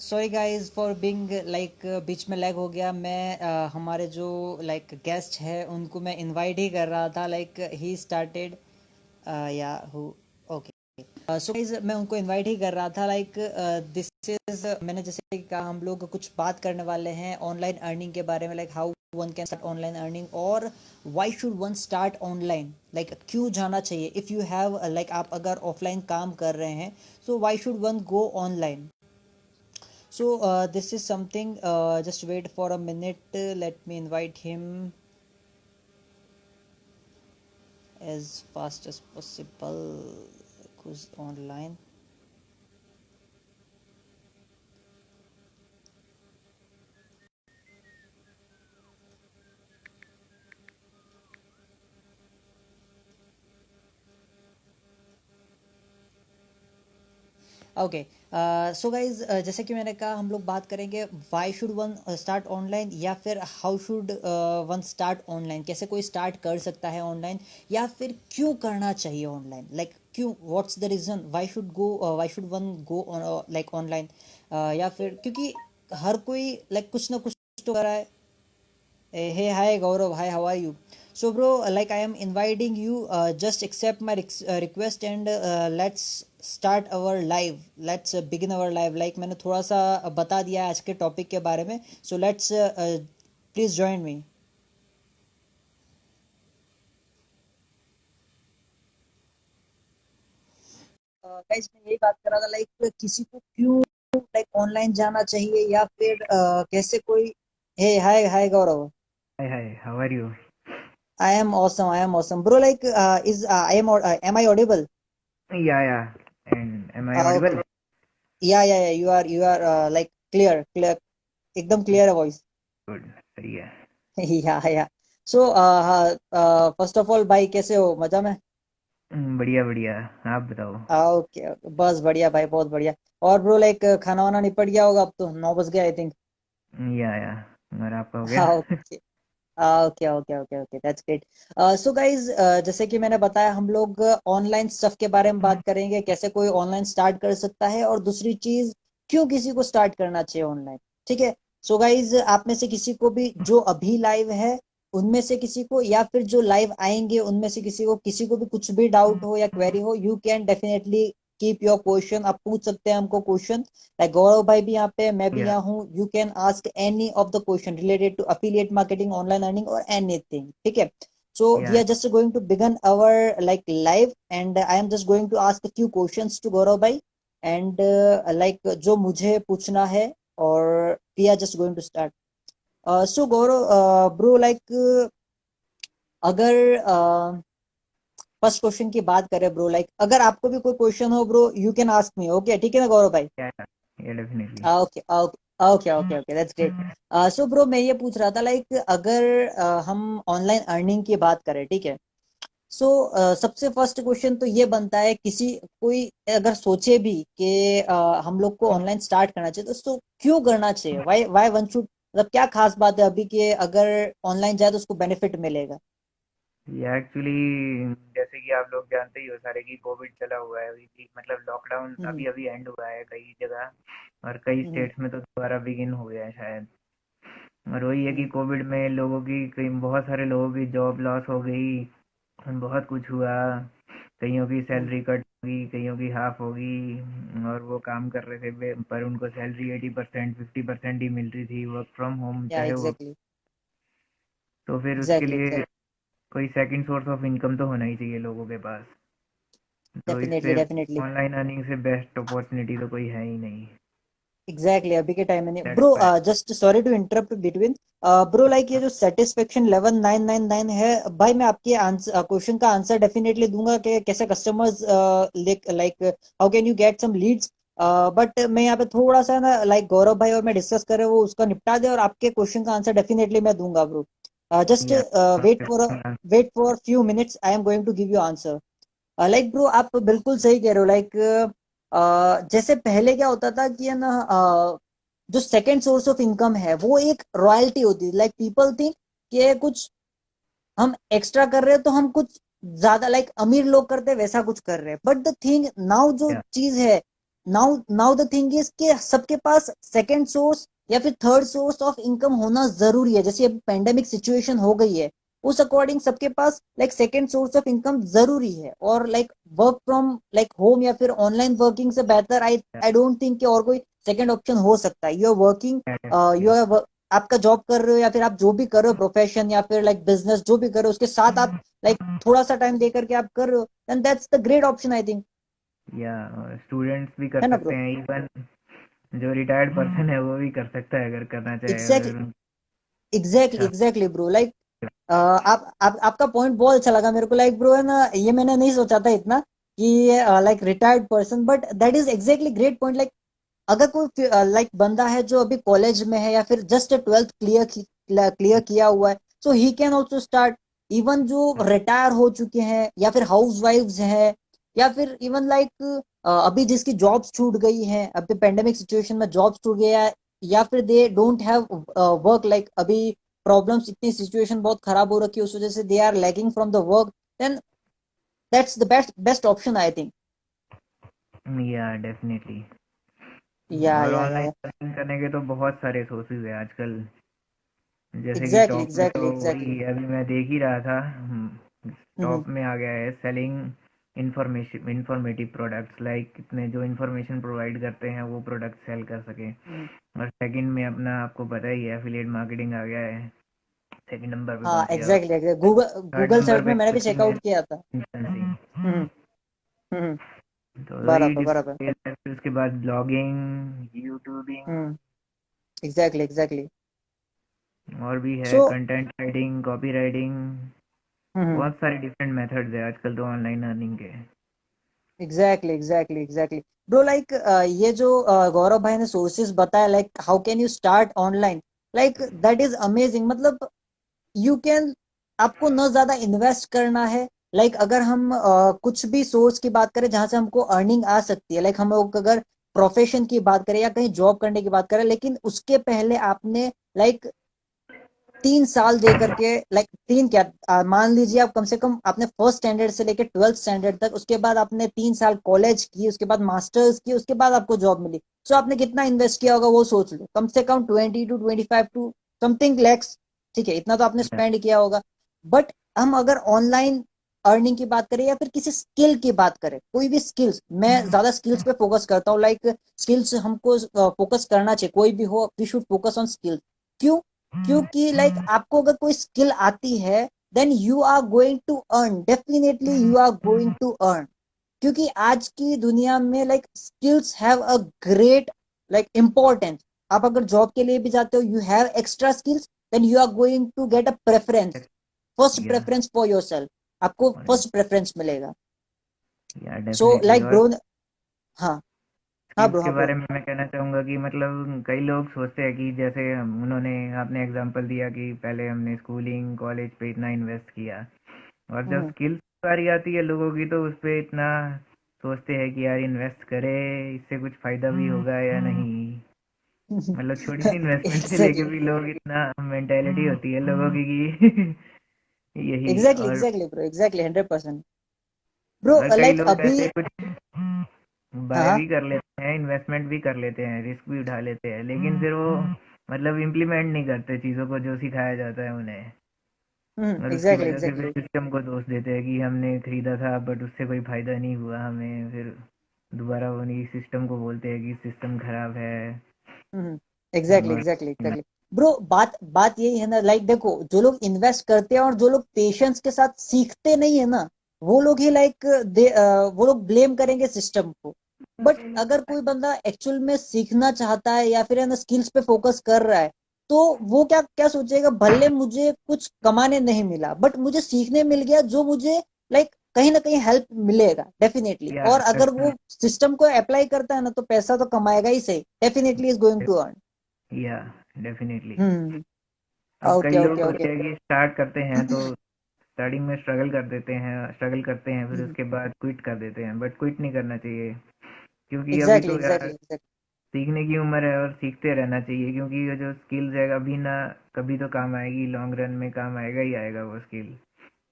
Sorry guys for being like बीच में lag हो गया। मैं हमारे जो लाइक गेस्ट है उनको मैं इनवाइट ही कर रहा था। लाइक ही स्टार्टेड या हु ओके। सो गाइस मैं उनको इनवाइट ही कर रहा था। लाइक दिस इज मैंने जैसे कि कहा हम लोग कुछ बात करने वाले हैं ऑनलाइन अर्निंग के बारे में। Like how one can start online earning और why should one start online. Like क्यों जाना चाहिए इफ़ यू हैव लाइक आप अगर ऑफलाइन काम कर रहे हैं so why should one go online. So this is something. Just wait for a minute. Let me invite him as fast as possible. Who's online? Okay. So guys जैसे कि मैंने कहा हम लोग बात करेंगे why should one start online या फिर how should one start online. कैसे कोई स्टार्ट कर सकता है ऑनलाइन या फिर क्यों करना चाहिए ऑनलाइन। लाइक क्यों what's the reason why should one go like online. या फिर क्योंकि हर कोई लाइक कुछ ना कुछ तो कर रहा है। Hey, hi Gaurav. Hi, how are you? So, bro, like I am inviting you. Just accept my request and let's start our live. Let's begin our live. Like मैंने थोड़ा सा बता दिया है आज के टॉपिक के बारे में. So let's please join me. Guys मैं यही बात कर रहा था लाइक किसी को क्यों लाइक ऑनलाइन जाना चाहिए या फिर कैसे कोई। हे हाय हाय गौरव। Hi, hi. How are you? I am awesome. I am awesome, bro. Like is am I audible? Yeah, yeah. And am I Okay. audible? Yeah. You are like clear. एकदम clear है voice. Good. सही है। या सो first of all भाई कैसे हो मजा में। बढ़िया बढ़िया। आप बताओ। ओके बस बढ़िया भाई बहुत बढ़िया। और ब्रो लाइक खाना वाना निपट गया होगा अब तो 9 बज गया आई थिंक। या और आपका हो गया? हाँ okay okay okay that's great. So guys जैसे कि मैंने बताया हम लोग ऑनलाइन स्टफ के बारे में बात करेंगे कैसे कोई ऑनलाइन स्टार्ट कर सकता है और दूसरी चीज क्यों किसी को स्टार्ट करना चाहिए ऑनलाइन। ठीक है। सो गाइज आप में से किसी को भी जो अभी लाइव है उनमें से किसी को या फिर जो लाइव आएंगे उनमें से किसी को भी कुछ भी डाउट हो या क्वेरी हो you can definitely keep your question. आप पूछ सकते हैं हमको क्वेश्चन। लाइक गौरव भाई भी यहाँ पे मैं भी या यहाँ हूँ। You can ask any of the question related to affiliate marketing online earning और एनीथिंग। ठीक है। So we yeah are just going to begin our like live and I am just going to ask few questions to Gaurav भाई and like जो मुझे पूछना है और we are just going to start. So Gaurav bro like अगर first question की बात करें ब्रो लाइक अगर आपको भी कोई क्वेश्चन हो bro you can ask me. Okay ठीक है ना गौरव भाई। या definitely. Okay okay okay okay that's great. So bro मैं ये पूछ रहा था लाइक अगर हम ऑनलाइन अर्निंग की बात करें ठीक है। सो सबसे फर्स्ट क्वेश्चन तो ये बनता है किसी कोई अगर सोचे भी कि हम लोग को ऑनलाइन स्टार्ट करना चाहिए तो क्यों करना चाहिए वाई वाई वन शुड मतलब क्या खास बात है अभी कि अगर ऑनलाइन जाए तो उसको बेनिफिट मिलेगा। ये एक्चुअली जैसे कि आप लोग जानते ही हो सारे कि कोविड चला हुआ है अभी भी, मतलब लॉकडाउन हम्म अभी अभी एंड हुआ है कई जगह और कई हम्म स्टेट्स में तो दोबारा बिगिन हो गया है शायद। और वही है कि हम्म कोविड में लोगों की कई बहुत सारे लोगों की जॉब लॉस हो गई। बहुत कुछ हुआ। कईयों की हम्म सैलरी कट होगी, कईयों की हाफ होगी। और वो काम कर रहे थे पर उनको सैलरी 80% 50% ही मिल रही थी, वर्क फ्रॉम होम या चाहे वो। एग्जैक्टली तो फिर उसके एग्जैक्टली लिए एग्जैक्टली कोई सेकंड सोर्स ऑफ इनकम तो होना ही चाहिए लोगों के पास। तो डेफिनेटली इससे डेफिनेटली ऑनलाइन अर्निंग से बेस्ट अपॉर्चुनिटी तो कोई है ही नहीं। एग्जैक्टली अभी के टाइम में नहीं that's bro. Why. Just sorry to interrupt between bro like ये जो सेटिस्फेक्शन लेवल 999 है भाई मैं आपके आंसर क्वेश्चन का आंसर डेफिनेटली दूंगा कि कैसे customers like how can you get some leads. But मैं यहाँ पे थोड़ा सा ना लाइक गौरव भाई और मैं डिस्कस कर रहे हैं वो उसका निपटा दे और आपके क्वेश्चन का आंसर डेफिनेटली मैं दूंगा bro. Just yeah wait for few minutes I am going to give you answer. Like bro आप बिल्कुल सही कह रहे हो लाइक जैसे पहले क्या होता था कि है ना जो सेकंड सोर्स ऑफ इनकम है वो एक रॉयल्टी होती है। लाइक पीपल थिंक कि कुछ हम एक्स्ट्रा कर रहे हैं तो हम कुछ ज्यादा लाइक अमीर लोग करते हैं वैसा कुछ कर रहे हैं बट द थिंग नाउ जो या चीज है now now the thing is कि सबके पास सेकंड सोर्स या फिर थर्ड सोर्स ऑफ इनकम होना जरूरी है, जैसे अभी पेंडेमिक सिचुएशन हो गई है, उस अकॉर्डिंग सबके पास like second source of income जरूरी है। और like work from like home या फिर ऑनलाइन वर्किंग से बेहतर आई आई डोंट थिंक कि और कोई सेकंड ऑप्शन हो सकता है। You are working, you are आपका जॉब कर रहे हो या फिर आप जो भी कर रहे हो प्रोफेशन या फिर लाइक बिजनेस जो भी कर रहे हो उसके साथ आप लाइक थोड़ा सा टाइम दे करके आप कर रहे हो, then that's the great option I think. या स्टूडेंट्स भी कर है ना सकते ब्रो? हैं, इवन जो रिटायर्ड पर्सन है वो भी कर सकता है अगर करना चाहे, एग्जैक्टली, अगर एग्जैक्टली अच्छा। Exactly bro. लाइक आप आपका पॉइंट बहुत अच्छा लगा मेरे को। लाइक ब्रो है ना, ये मैंने नहीं सोचा था इतना कि like retired person, but that is exactly great point. Like अगर कोई लाइक बंदा है जो अभी कॉलेज में है या फिर जस्ट ट्वेल्थ क्लियर किया हुआ है, so he can also start. Even जो रिटायर हो चुके हैं या फिर हाउस वाइफ्स हैं या फिर इवन लाइक अभी जिसकी जॉब्स छूट गई हैं, अभी पेंडेमिक सिचुएशन में जॉब्स छूट गया है, या फिर they don't have work, like अभी प्रॉब्लम्स, इतनी सिचुएशन बहुत खराब हो रखी है उस वजह से they are lagging from the work, then that's the best best option I think. Yeah definitely. और या ऑनलाइन अर्निंग करने के तो बहुत सारे सोर्सेज है आजकल, जैसे कि एग्जैक्टली टॉप में तो एग्जैक्टली एग्जैक्टली। वही अभी मैं देख ही रहा था, टॉप में आ गया है selling information informative products, like कितने जो इंफॉर्मेशन प्रोवाइड करते हैं वो प्रोडक्ट सेल कर सके। और सेकंड में अपना आपको पता ही है एफिलिएट मार्केटिंग आ गया है, सेकंड नंबर पे हाँ पहुंच गया। और exactly exactly, Google third Google number search में पे मैंने भी कोचिंग चेकआउट एंड किया था। कंसल्टेंसी। Hmm hmm. तो वही बराबर बराबर। डिस्प्ले, फिर उसके बाद blogging, YouTubing, hmm, exactly exactly. और भी है so content writing, copy writing. Hmm, बहुत सारे डिफरेंट मेथड्स है आजकल तो ऑनलाइन अर्निंग के। Exactly exactly exactly bro. Like ये जो गौरव भाई ने सोर्सेज बताया, like how can you start online, like that is amazing. मतलब यू कैन, आपको न ज्यादा इन्वेस्ट करना है। लाइक अगर हम कुछ भी सोर्स की बात करें जहां से हमको अर्निंग आ सकती है, लाइक हम लोग अगर प्रोफेशन की बात करें या कहीं जॉब करने की बात करें, लेकिन उसके पहले आपने लाइक 3 साल दे करके, लाइक तीन क्या, मान लीजिए आप कम से कम आपने फर्स्ट स्टैंडर्ड से लेकर ट्वेल्थ स्टैंडर्ड तक, उसके बाद आपने 3 साल कॉलेज की, उसके बाद मास्टर्स की, उसके बाद आपको जॉब मिली। सो आपने कितना इन्वेस्ट किया होगा वो सोच लो, कम से कम 20 to 25 to समथिंग लैक्स। ठीक है, इतना तो आपने स्पेंड किया होगा। बट हम अगर ऑनलाइन अर्निंग की बात करें या फिर किसी स्किल की बात करें, कोई भी स्किल्स, मैं ज्यादा स्किल्स पे फोकस करता हूँ। लाइक स्किल्स हमको फोकस करना चाहिए, कोई भी हो, we should focus on skill. क्यों? क्योंकि लाइक आपको अगर कोई स्किल आती है, then you are going to earn, definitely you are going to earn. क्योंकि आज की दुनिया में like skills have a great like importance. आप अगर जॉब के लिए भी जाते हो, you have extra skills, then you are going to get a preference, first yeah preference for your self, आपको फर्स्ट प्रेफरेंस मिलेगा। या सो डेफिनेटली। लाइक और ब्रो, हाँ हाँ स्किल्स ब्रो, के हाँ बारे ब्रो। में मैं कहना चाहूँगा कि मतलब कई लोग सोचते हैं कि जैसे उन्होंने आपने एग्जांपल दिया कि पहले हमने स्कूलिंग कॉलेज पे इतना इन्वेस्ट किया, और जब हम्म, स्किल्स बारी आती है लोगों की तो उस पे इतना सोचते हैं कि यार इन्वेस्ट करे, इससे कुछ फायदा भी होगा या नहीं। मतलब छोटी सी इन्वेस्टमेंट से लेके एग्जैक्टली भी लोग इतना मेंटेलिटी होती है लोगों की कि यही। एग्जैक्टली और एग्जैक्टली ब्रो, एग्जैक्टली 100%। ब्रो और कई लाइक लोग अभी, ऐसे कुछ बाय हाँ भी कर लेते हैं, इन्वेस्टमेंट भी कर लेते हैं, रिस्क भी उठा लेते हैं, लेकिन फिर वो मतलब इम्प्लीमेंट नहीं करते चीज़ों को जो सिखाया जाता है उन्हें। और उसकी एग्जैक्टली वजह से फिर एग्जैक्टली। सिस्टम को दोष देते हैं कि हमने खरीदा था बट उससे कोई फायदा नहीं हुआ हमें, फिर दोबारा उन्हीं सिस्टम को बोलते हैं कि सिस्टम खराब है। एग्जैक्टली और एग्जैक्टली एग्जैक्टली ब्रो। बात बात यही है ना, लाइक देखो, जो लोग इन्वेस्ट करते हैं और जो लोग पेशेंस के साथ सीखते नहीं है ना, वो लोग ही लाइक वो लोग ब्लेम करेंगे सिस्टम को। बट अगर कोई बंदा एक्चुअल में सीखना चाहता है या फिर है ना स्किल्स पे फोकस कर रहा है, तो वो क्या क्या सोचेगा, भले मुझे कुछ कमाने नहीं मिला बट मुझे सीखने मिल गया, जो मुझे लाइक कहीं ना कहीं हेल्प मिलेगा डेफिनेटली। या और अगर वो सिस्टम को अप्लाई करता है ना, तो पैसा तो कमाएगा ही सही, definitely is going to earn. Yeah definitely. Hmm, अब कई ओके लोग ओके ओके। होते हैं कि स्टार्ट करते हैं तो स्टार्टिंग में स्ट्रगल कर देते हैं, स्ट्रगल करते हैं, फिर उसके बाद क्विट कर देते हैं, बट क्विट नहीं करना चाहिए, क्योंकि अभी एग्जैक्टली तो यार एग्जैक्टली एग्जैक्टली सीखने की उम्र है और सीखते रहना चाहिए, क्योंकि ये जो स्किल्स है अभी ना कभी तो काम आएगी, लॉन्ग रन में काम आएगा ही आएगा वो स्किल,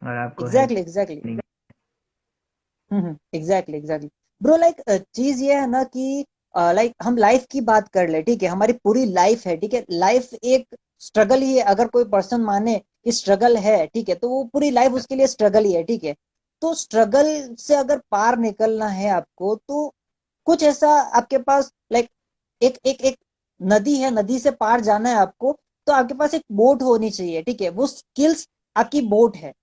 और आपको हेल्प एग्जैक्टली एग्जैक्टली। नहीं। Exactly exactly. ब्रो लाइक चीज ये है ना कि लाइक हम लाइफ की बात कर ले, ठीक है, हमारी पूरी लाइफ है, ठीक है, लाइफ एक स्ट्रगल ही है। अगर कोई पर्सन माने कि स्ट्रगल है, ठीक है, तो वो पूरी लाइफ उसके लिए स्ट्रगल ही है, ठीक है। तो स्ट्रगल से अगर पार निकलना है आपको, तो कुछ ऐसा आपके पास लाइक एक एक एक नदी है, नदी से पार जाना है आपको, तो आपके पास एक बोट होनी चाहिए, ठीक है, वो स्किल्स आपकी बोट है।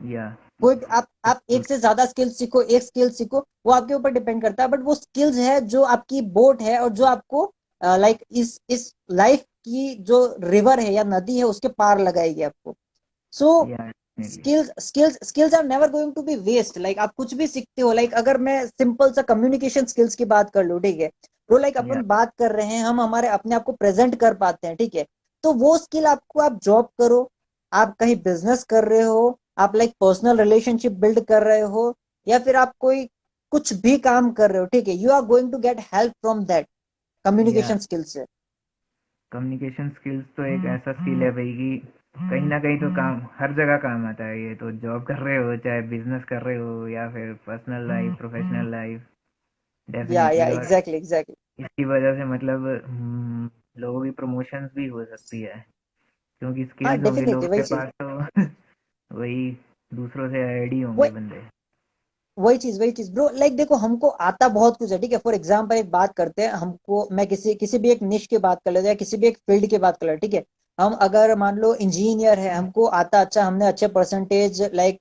या कोई आप एक से ज्यादा स्किल सीखो, एक स्किल सीखो, वो आपके ऊपर डिपेंड करता है, बट वो स्किल्स है जो आपकी बोट है, और जो आपको लाइक इस लाइफ की जो रिवर है या नदी है उसके पार लगाएगी आपको। So yeah skills are never going to be waste. Like आप कुछ भी सीखते हो, लाइक अगर मैं सिंपल सा कम्युनिकेशन स्किल्स की बात कर लूँ, ठीक है, तो लाइक या अपन बात कर रहे हैं, हम हमारे अपने आप को प्रेजेंट कर पाते हैं, ठीक है, तो वो स्किल आपको, आप जॉब करो, आप कहीं बिजनेस कर रहे हो, आप लाइक पर्सनल रिलेशनशिप बिल्ड कर रहे हो, या फिर आप कोई कुछ भी काम कर रहे हो, ठीक है, you are going to get help from that या कम्युनिकेशन स्किल से। कम्युनिकेशन स्किल्स तो एक ऐसा स्किल है भाई कि कहीं ना कहीं तो काम हर जगह काम आता है। ये तो जॉब कर रहे हो, चाहे बिजनेस कर रहे हो, या फिर पर्सनल लाइफ, प्रोफेशनल लाइफ, या डेफिनेटली। और एग्जैक्टली एग्जैक्टली। इसकी वजह से मतलब लोगों की प्रमोशंस भी हो सकती है, क्योंकि हाँ स्किल्स होंगे डेफिनेटली लोगों वही के चीज, पास तो वही दूसरों से आईडी होंगे वही बंदे। वही चीज ब्रो, लाइक देखो हमको आता बहुत कुछ है, ठीक है, फॉर एग्जाम्पल एक बात करते हैं, हमको मैं किसी किसी भी एक निश की बात कर लेते हैं, या किसी भी एक फील्ड की बात कर लेते हैं, ठीक है। हम अगर मान लो इंजीनियर है, हमको आता अच्छा, हमने अच्छे परसेंटेज लाइक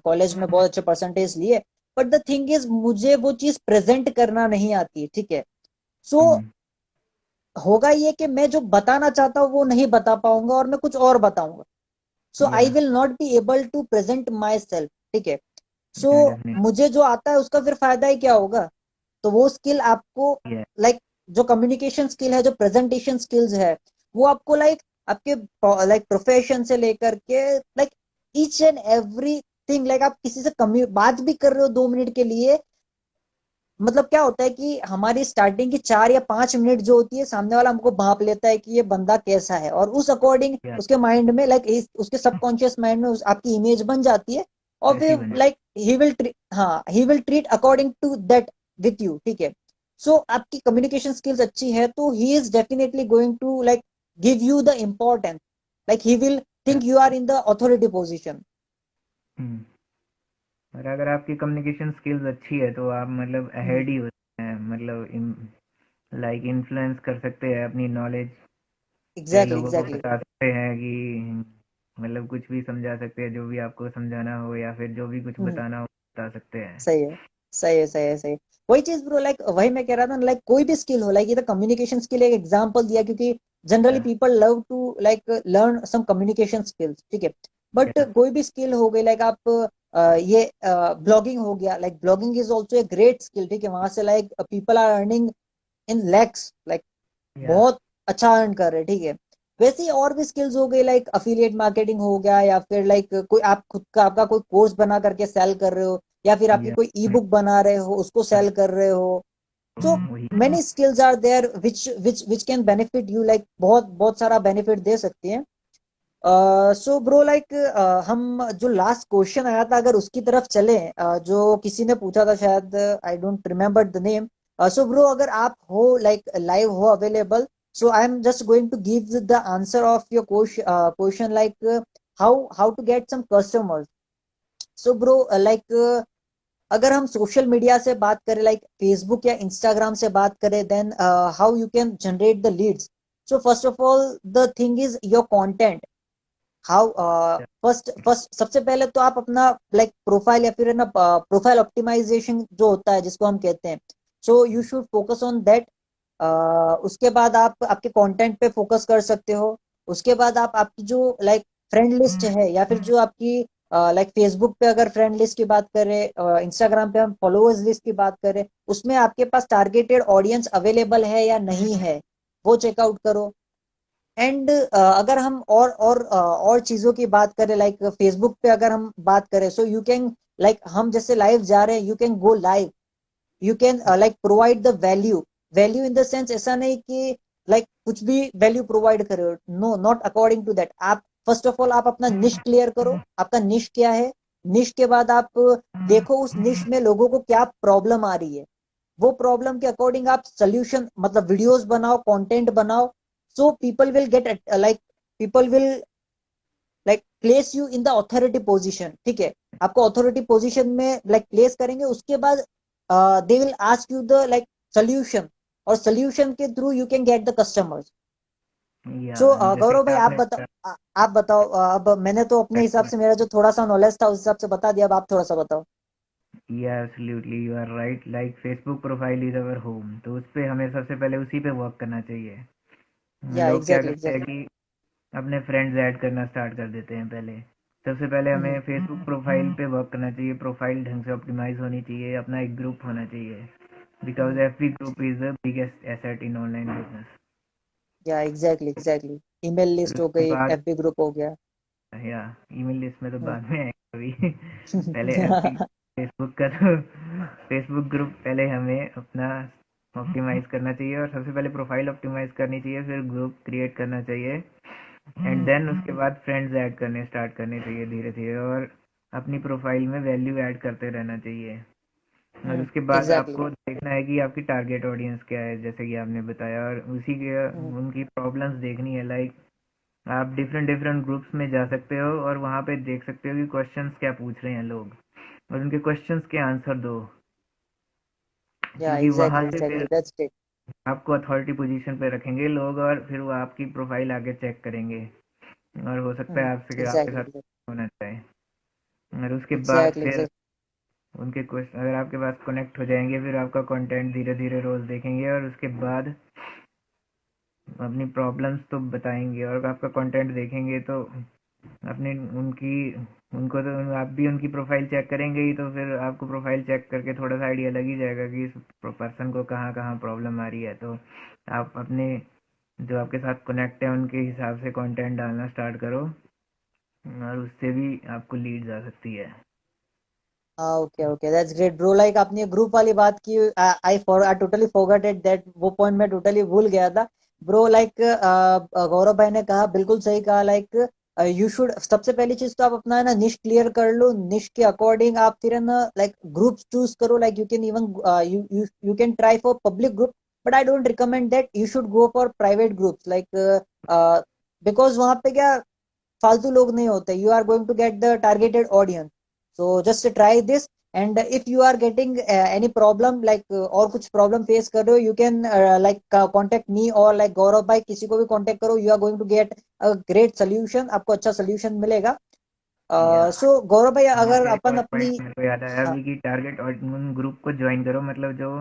कॉलेज में बहुत अच्छे परसेंटेज लिए, बट द थिंग इज मुझे वो चीज प्रेजेंट करना नहीं आती, ठीक है। सो हम्म। होगा ये कि मैं जो बताना चाहता हूँ वो नहीं बता पाऊंगा, और मैं कुछ और बताऊंगा। So yeah I will not be able to present myself, ठीक है। सो या डेफिनेटली। मुझे जो आता है उसका फिर फायदा ही क्या होगा। तो वो स्किल आपको या लाइक जो कम्युनिकेशन स्किल है, जो प्रेजेंटेशन स्किल्स है, वो आपको लाइक आपके लाइक प्रोफेशन से लेकर के like each and every thing, like आप किसी से बात भी कर रहे हो 2 मिनट के लिए, मतलब क्या होता है कि हमारी स्टार्टिंग की 4 या 5 मिनट जो होती है, सामने वाला हमको भाप लेता है कि ये बंदा कैसा है, और उस अकॉर्डिंग या उसके माइंड में लाइक उसके सबकॉन्शियस माइंड में आपकी इमेज बन जाती है, और वैसी फिर बने। Like he will treat according to that with you, ठीक है। सो आपकी कम्युनिकेशन स्किल्स अच्छी है, तो he is definitely going to like give you the importance, like he will yeah think you are in the authority position. Hmm. और अगर आपकी communication skills अच्छी है तो आप मतलब अहेड ही होते हैं, मतलब लाइक इन्फ्लुएंस कर सकते हैं अपनी नॉलेज से, एग्जैक्टली लोगों को एग्जैक्टली। बता सकते हैं कि मतलब कुछ भी समझा सकते हैं, जो भी आपको समझाना हो या फिर जो भी कुछ बताना हो बता सकते हैं। सही है सही है सही है सही है। वही चीज ब्रो, लाइक वही मैं कह रहा था, लाइक कोई भी स्किल हो, लाइक ये तो कम्युनिकेशन स्किल एक एग्जांपल दिया, क्योंकि generally yeah people love to like learn some communication skills, ठीक है। बट या कोई भी स्किल हो गई, लाइक आप ये ब्लॉगिंग हो गया, like blogging is also a great skill, ठीक है, वहां से like people are earning in lakhs, like yeah बहुत अच्छा अर्न कर रहे हैं, ठीक है। वैसे ही और भी स्किल्स हो गई, लाइक अफिलिएट मार्केटिंग हो गया, या फिर लाइक कोई आप खुद का आपका कोई कोर्स बना करके सेल कर रहे हो, या फिर आपकी या कोई ई बुक बना रहे हो उसको सेल कर रहे हो। सो वही। Many skills are there which can benefit you, like बहुत बहुत सारा बेनिफिट दे सकती हैं। सो ब्रो लाइक हम जो लास्ट क्वेश्चन आया था अगर उसकी तरफ चले, जो किसी ने पूछा था, शायद I don't remember the name. So bro अगर आप हो लाइक लाइव हो available, so I am just going to give the answer of your question, like how to get some customers. So bro like अगर हम social media से बात करें, like Facebook या इंस्टाग्राम से बात करें, then how you can generate the leads. So first of all the thing is your content. How first सबसे पहले तो आप अपना लाइक प्रोफाइल, या फिर ना प्रोफाइल ऑप्टिमाइजेशन जो होता है जिसको हम कहते हैं, so you should focus on that. उसके बाद आप आपके कंटेंट पे फोकस कर सकते हो। उसके बाद आप आपकी जो लाइक फ्रेंड लिस्ट है, या फिर जो आपकी लाइक फेसबुक पे अगर फ्रेंड लिस्ट की बात करें, इंस्टाग्राम पे हम फॉलोअर्स लिस्ट की बात करें, उसमें आपके पास टारगेटेड ऑडियंस अवेलेबल है या नहीं है, वो चेकआउट करो। एंड अगर हम और चीजों की बात करें, लाइक फेसबुक पे अगर हम बात करें, सो यू कैन लाइक हम जैसे लाइव जा रहे हैं, you can go live, you can like provide the value. Value in the sense ऐसा नहीं कि लाइक कुछ भी वैल्यू प्रोवाइड करे हो, no, not according to that. आप फर्स्ट ऑफ ऑल आप अपना निश क्लियर करो, आपका निश क्या है, निश के बाद आप देखो उस निश में लोगों को क्या प्रॉब्लम आ रही है, वो प्रॉब्लम के अकॉर्डिंग आप सोल्यूशन मतलब वीडियोस बनाओ, कंटेंट बनाओ, so people will get like people will like place you in the authority position. ठीक है, आपको अथॉरिटी पोजीशन में लाइक प्लेस करेंगे, उसके बाद they will ask you the like solution, और सोल्यूशन के through you can get the customers. या सो जैसे गौरव कि भाई आप आपने बताओ, आप बताओ, अब मैंने तो अपने हिसाब से मेरा जो थोड़ा सा नॉलेज था उस हिसाब से बता दिया, अब आप थोड़ा सा बताओ। Yeah absolutely you are right, like Facebook profile is our home, तो उस पे हमें सबसे पहले उसी पे वर्क करना चाहिए। या लोग क्या एग्जैक्टली करते हैं एग्जैक्टली। कि अपने फ्रेंड्स ऐड करना स्टार्ट कर देते हैं पहले। सबसे पहले हमें फेसबुक प्रोफाइल पे वर्क करना चाहिए, प्रोफाइल ढंग से ऑप्टिमाइज होनी चाहिए, अपना एक ग्रुप होना चाहिए, because every group is the biggest asset in online business. या एग्जैक्टली एग्जैक्टली, ईमेल फिर लिस्ट हो उसके गई, बाद एफबी ग्रुप हो गया। या ईमेल लिस्ट में तो हम्म। बाद में आएगा अभी पहले एफबी फेसबुक का तो फेसबुक ग्रुप पहले हमें अपना ऑप्टिमाइज करना चाहिए, और सबसे पहले प्रोफाइल ऑप्टिमाइज करनी चाहिए, फिर ग्रुप क्रिएट करना चाहिए, एंड देन उसके बाद फ्रेंड्स ऐड करने स्टार्ट करने चाहिए धीरे धीरे, और अपनी प्रोफाइल में वैल्यू ऐड करते रहना चाहिए। और उसके बाद एग्जैक्टली। आपको देखना है कि आपकी टारगेट ऑडियंस क्या है, जैसे कि आपने बताया, और उसी के उनकी प्रॉब्लम्स देखनी है। लाइक आप डिफरेंट डिफरेंट ग्रुप्स में जा सकते हो और वहाँ पे देख सकते हो कि क्वेश्चंस क्या पूछ रहे हैं लोग, और उनके क्वेश्चंस के आंसर दो, या क्योंकि वहाँ एग्जैक्टली से एग्जैक्टली, फिर दैट्स इट। आपको अथॉरिटी पोजीशन पे रखेंगे लोग, और फिर वो आपकी प्रोफाइल आगे चेक करेंगे, और हो सकता है आपसे आपके एग्जैक्टली साथ होना चाहिए। और उसके बाद एग्जैक्टली फिर एग्जैक्टली। उनके क्वेश्चन अगर आपके पास कनेक्ट हो जाएंगे, फिर आपका कंटेंट धीरे धीरे रोज देखेंगे, और उसके बाद अपनी प्रॉब्लम्स तो बताएंगे, और आपका कंटेंट देखेंगे तो अपने उनकी उनको तो आप भी उनकी प्रोफाइल चेक करेंगे ही, तो फिर आपको प्रोफाइल चेक करके थोड़ा सा आइडिया लग ही जाएगा कि इस पर्सन को कहाँ कहाँ प्रॉब्लम आ रही है। तो आप अपने जो आपके साथ कनेक्ट है उनके हिसाब से कंटेंट डालना स्टार्ट करो, और उससे भी आपको लीड्स आ सकती है। हाँ okay okay, that's great bro. Like आपने ग्रुप वाली बात की, I totally forgot it that, वो पॉइंट मैं टोटली भूल गया था ब्रो। लाइक गौरव भाई ने कहा, बिल्कुल सही कहा। लाइक यू शुड, सबसे पहली चीज तो आप अपना है ना निश क्लियर कर लो, निश के अकॉर्डिंग आप फिर है ना लाइक ग्रुप चूज करो। Like you can even you can try for public group, but I don't recommend that, you should go for private groups. Like because वहां पे क्या, फालतू लोग नहीं होते, you are going to get the targeted audience. So just try this, and if you are getting any problem like और कुछ problem face कर रहे हो, यू कैन लाइक कॉन्टेक्ट मी और लाइक गौरव भाई, किसी को भी कॉन्टेक्ट करो, you are going to get a great solution, आपको अच्छा सोल्यूशन मिलेगा। या सो गौरव भाई यहाँ अगर पे एक अपन और अपनी, पॉइंट मेरे को याद आया हाँ, अभी कि टारगेट और उन ग्रुप को ज्वाइन करो, मतलब जो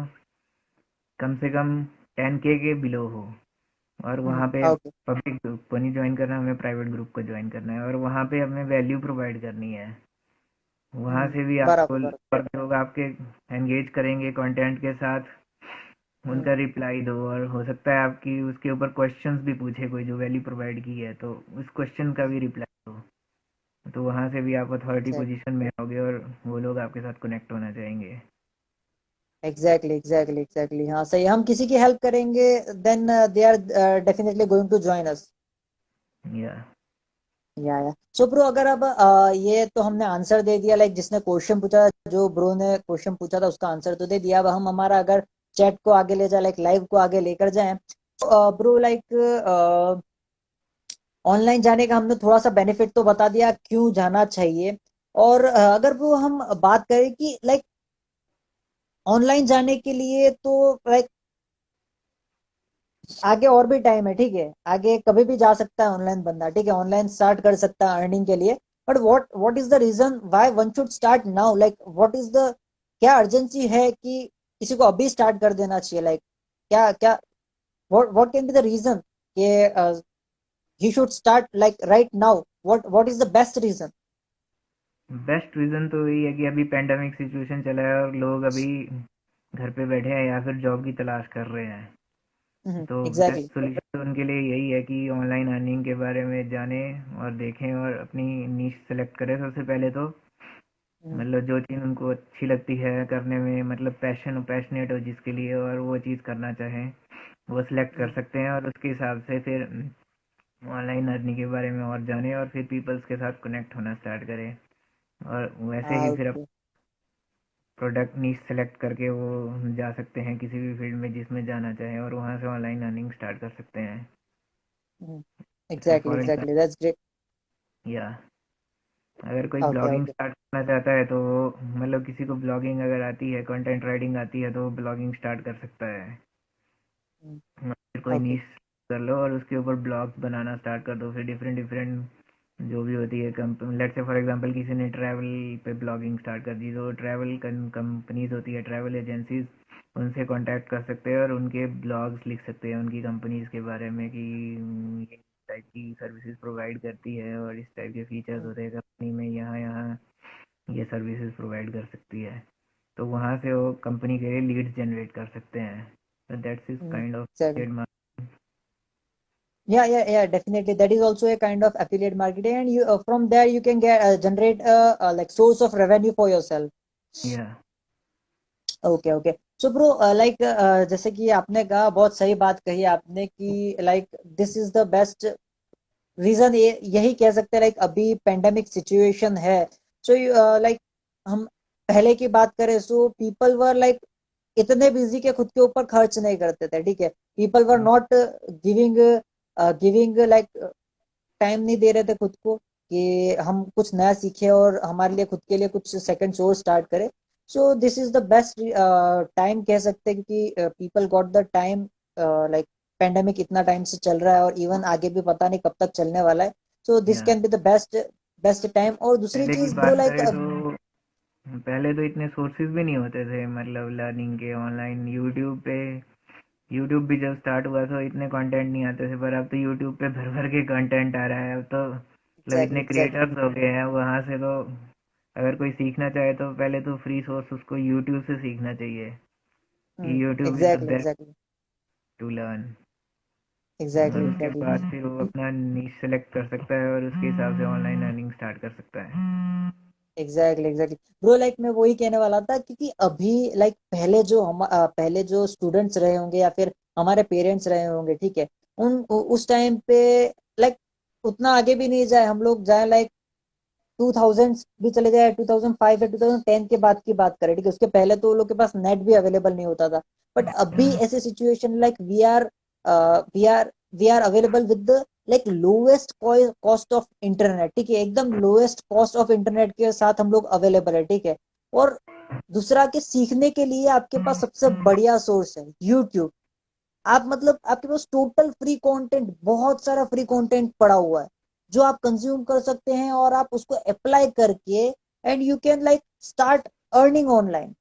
कम से कम 10K के बिलो हो, और वहाँ पे ओके, पब्लिक ग्रुप को नहीं ज्वाइन करना, हमें प्राइवेट ग्रुप को ज्वाइन करना है, और वहाँ पे हमें वैल्यू प्रोवाइड करनी है। वहाँ से भी आपको बराबर बराबर। और लोग आपके एंगेज करेंगे कंटेंट के साथ, हम्म, उनका रिप्लाई दो, और हो सकता है आपकी उसके ऊपर क्वेश्चंस भी पूछे कोई जो वैल्यू प्रोवाइड की है, तो उस क्वेश्चन का भी रिप्लाई दो, तो वहाँ से भी आप अथॉरिटी पोजीशन में आओगे, और वो लोग आपके साथ कनेक्ट होना चाहेंगे। एग्जैक्टली एग्जैक्टली एग्जैक्टली, हाँ सही, हम किसी की हेल्प करेंगे then they are definitely going to join us. Yeah yeah so bro, अगर अब ये तो हमने आंसर दे दिया, लाइक जिसने क्वेश्चन पूछा, जो ब्रो ने क्वेश्चन पूछा था उसका आंसर तो दे दिया। अब हम हमारा अगर चैट को आगे ले जाए, लाइक लाइव को आगे लेकर जाएं, तो ब्रो लाइक ऑनलाइन जाने का हमने थोड़ा सा बेनिफिट तो बता दिया, क्यों जाना चाहिए। और अगर ब्रो हम बात करें कि लाइक ऑनलाइन जाने के लिए तो लाइक आगे और भी टाइम है, ठीक है, आगे कभी भी जा सकता है ऑनलाइन बंदा, ठीक है, ऑनलाइन स्टार्ट कर सकता है अर्निंग के लिए। But what is the reason why one should start now, like what is the, क्या अर्जेंसी है कि किसी को अभी स्टार्ट कर देना चाहिए, लाइक क्या क्या, what can be the reason कि he should start like right now, what is the best reason? Best reason तो यही है कि अभी पेंडेमिक सिचुएशन चला है, और लोग अभी घर पे बैठे हैं या फिर जॉब की तलाश कर रहे हैं, तो बेस्ट एग्जैक्टली। सोल्यूशन तो उनके लिए यही है कि ऑनलाइन अर्निंग के बारे में जाने और देखें, और अपनी नीश सेलेक्ट करें सबसे पहले तो। मतलब जो चीज़ उनको अच्छी लगती है करने में, मतलब पैशनेट हो जिसके लिए, और वो चीज़ करना चाहें, वो सिलेक्ट कर सकते हैं, और उसके हिसाब से फिर ऑनलाइन अर्निंग के बारे में और जाने, और फिर पीपल्स के साथ कनेक्ट होना स्टार्ट करें। और वैसे हाँ ही फिर ओके। प्रोडक्ट नीश सेलेक्ट करके वो जा सकते हैं किसी भी फील्ड में जिसमें जाना चाहे, और वहाँ से ऑनलाइन अर्निंग स्टार्ट कर सकते हैं। जैसे exactly for exactly, example, that's great. या अगर कोई ओके ब्लॉगिंग ओके। स्टार्ट करना चाहता है तो मतलब किसी को ब्लॉगिंग अगर आती है, कंटेंट राइटिंग आती है, तो ब्लॉगिंग स्टार्ट कर सकता है। फिर कोई ओके। नीश कर लो और उसके ऊपर ब्लॉग बनाना स्टार्ट कर दो, फिर डिफरेंट डिफरेंट जो भी होती है company, let's say for example किसी ने ट्रैवल पे ब्लॉगिंग स्टार्ट कर दी, तो ट्रैवल कंपनीज होती है, ट्रैवल एजेंसीज, उनसे कांटेक्ट कर सकते हैं और उनके ब्लॉग्स लिख सकते हैं उनकी कंपनीज के बारे में कि ये टाइप की सर्विसेज प्रोवाइड करती है और इस टाइप के फीचर्स होते हैं कंपनी में, यहाँ यहाँ ये सर्विसेज प्रोवाइड कर सकती है। तो वहाँ से वो कंपनी के लिए लीड्स जनरेट कर सकते हैं। तो that's is kind of exactly. Trademark. Yeah, definitely. That is also a kind of affiliate marketing, and you from there you can get generate like source of revenue for yourself. या okay okay. So bro like जैसे कि आपने कहा, बहुत सही बात कही आपने कि like this is the best reason, ये यही कह सकते हैं लाइक अभी पेंडेमिक सिचुएशन है। सो लाइक हम पहले की बात करें, सो पीपल वर लाइक इतने बिजी के खुद के ऊपर खर्च नहीं करते थे, ठीक है। People were not giving giving like time नहीं दे रहे थे खुद को कि हम कुछ नया सीखे और हमारे लिए खुद के लिए कुछ सेकंड सोर्स स्टार्ट करें। सो this is the best time कह सकते हैं, क्योंकि people got the time. Like pandemic इतना टाइम से चल रहा है और इवन आगे भी पता नहीं कब तक चलने वाला है। सो दिस या can be the best best time. और दूसरी पहले की चीज ब्रो बात लाइक करें तो पहले तो इतने सोर्सेज भी नहीं होते थे, मतलब लर्निंग के ऑनलाइन। यूट्यूब भी जब स्टार्ट हुआ तो इतने कंटेंट नहीं आते थे, पर अब तो यूट्यूब पे भर भर के कंटेंट आ रहा है। अब तो मतलब एग्जैक्टली इतने एग्जैक्टली। क्रिएटर्स हो गए हैं वहाँ से, तो अगर कोई सीखना चाहे तो पहले तो फ्री सोर्स उसको यूट्यूब से सीखना चाहिए कि YouTube is the exactly best exactly to learn. और एग्जैक्टली उसके एग्जैक्टली। बाद फिर वो अपना नीश सेलेक्ट कर सकता है और उसके हिसाब से ऑनलाइन अर्निंग स्टार्ट कर सकता है। एग्जैक्टली एग्जैक्टली ब्रो, लाइक मैं वही कहने वाला था, क्योंकि अभी लाइक पहले जो स्टूडेंट्स रहे होंगे या फिर हमारे पेरेंट्स रहे होंगे, ठीक है, उस टाइम पे लाइक उतना आगे भी नहीं जाए हम लोग, जाए लाइक 2000 भी चले जाए, 2005 या 2010 के बाद की बात करें, ठीक है। उसके पहले तो लोग के पास नेट भी अवेलेबल नहीं होता था। बट अभी ऐसे situation like we are available with the like lowest cost of internet, ठीक है। एकदम लोएस्ट कॉस्ट ऑफ इंटरनेट के साथ हम लोग अवेलेबल है, ठीक है। और दूसरा के सीखने के लिए आपके पास सबसे बढ़िया सोर्स है यूट्यूब। आप मतलब आपके पास टोटल फ्री कंटेंट, बहुत सारा फ्री कंटेंट पड़ा हुआ है जो आप कंज्यूम कर सकते हैं और आप उसको अप्लाई करके and you can like start earning online,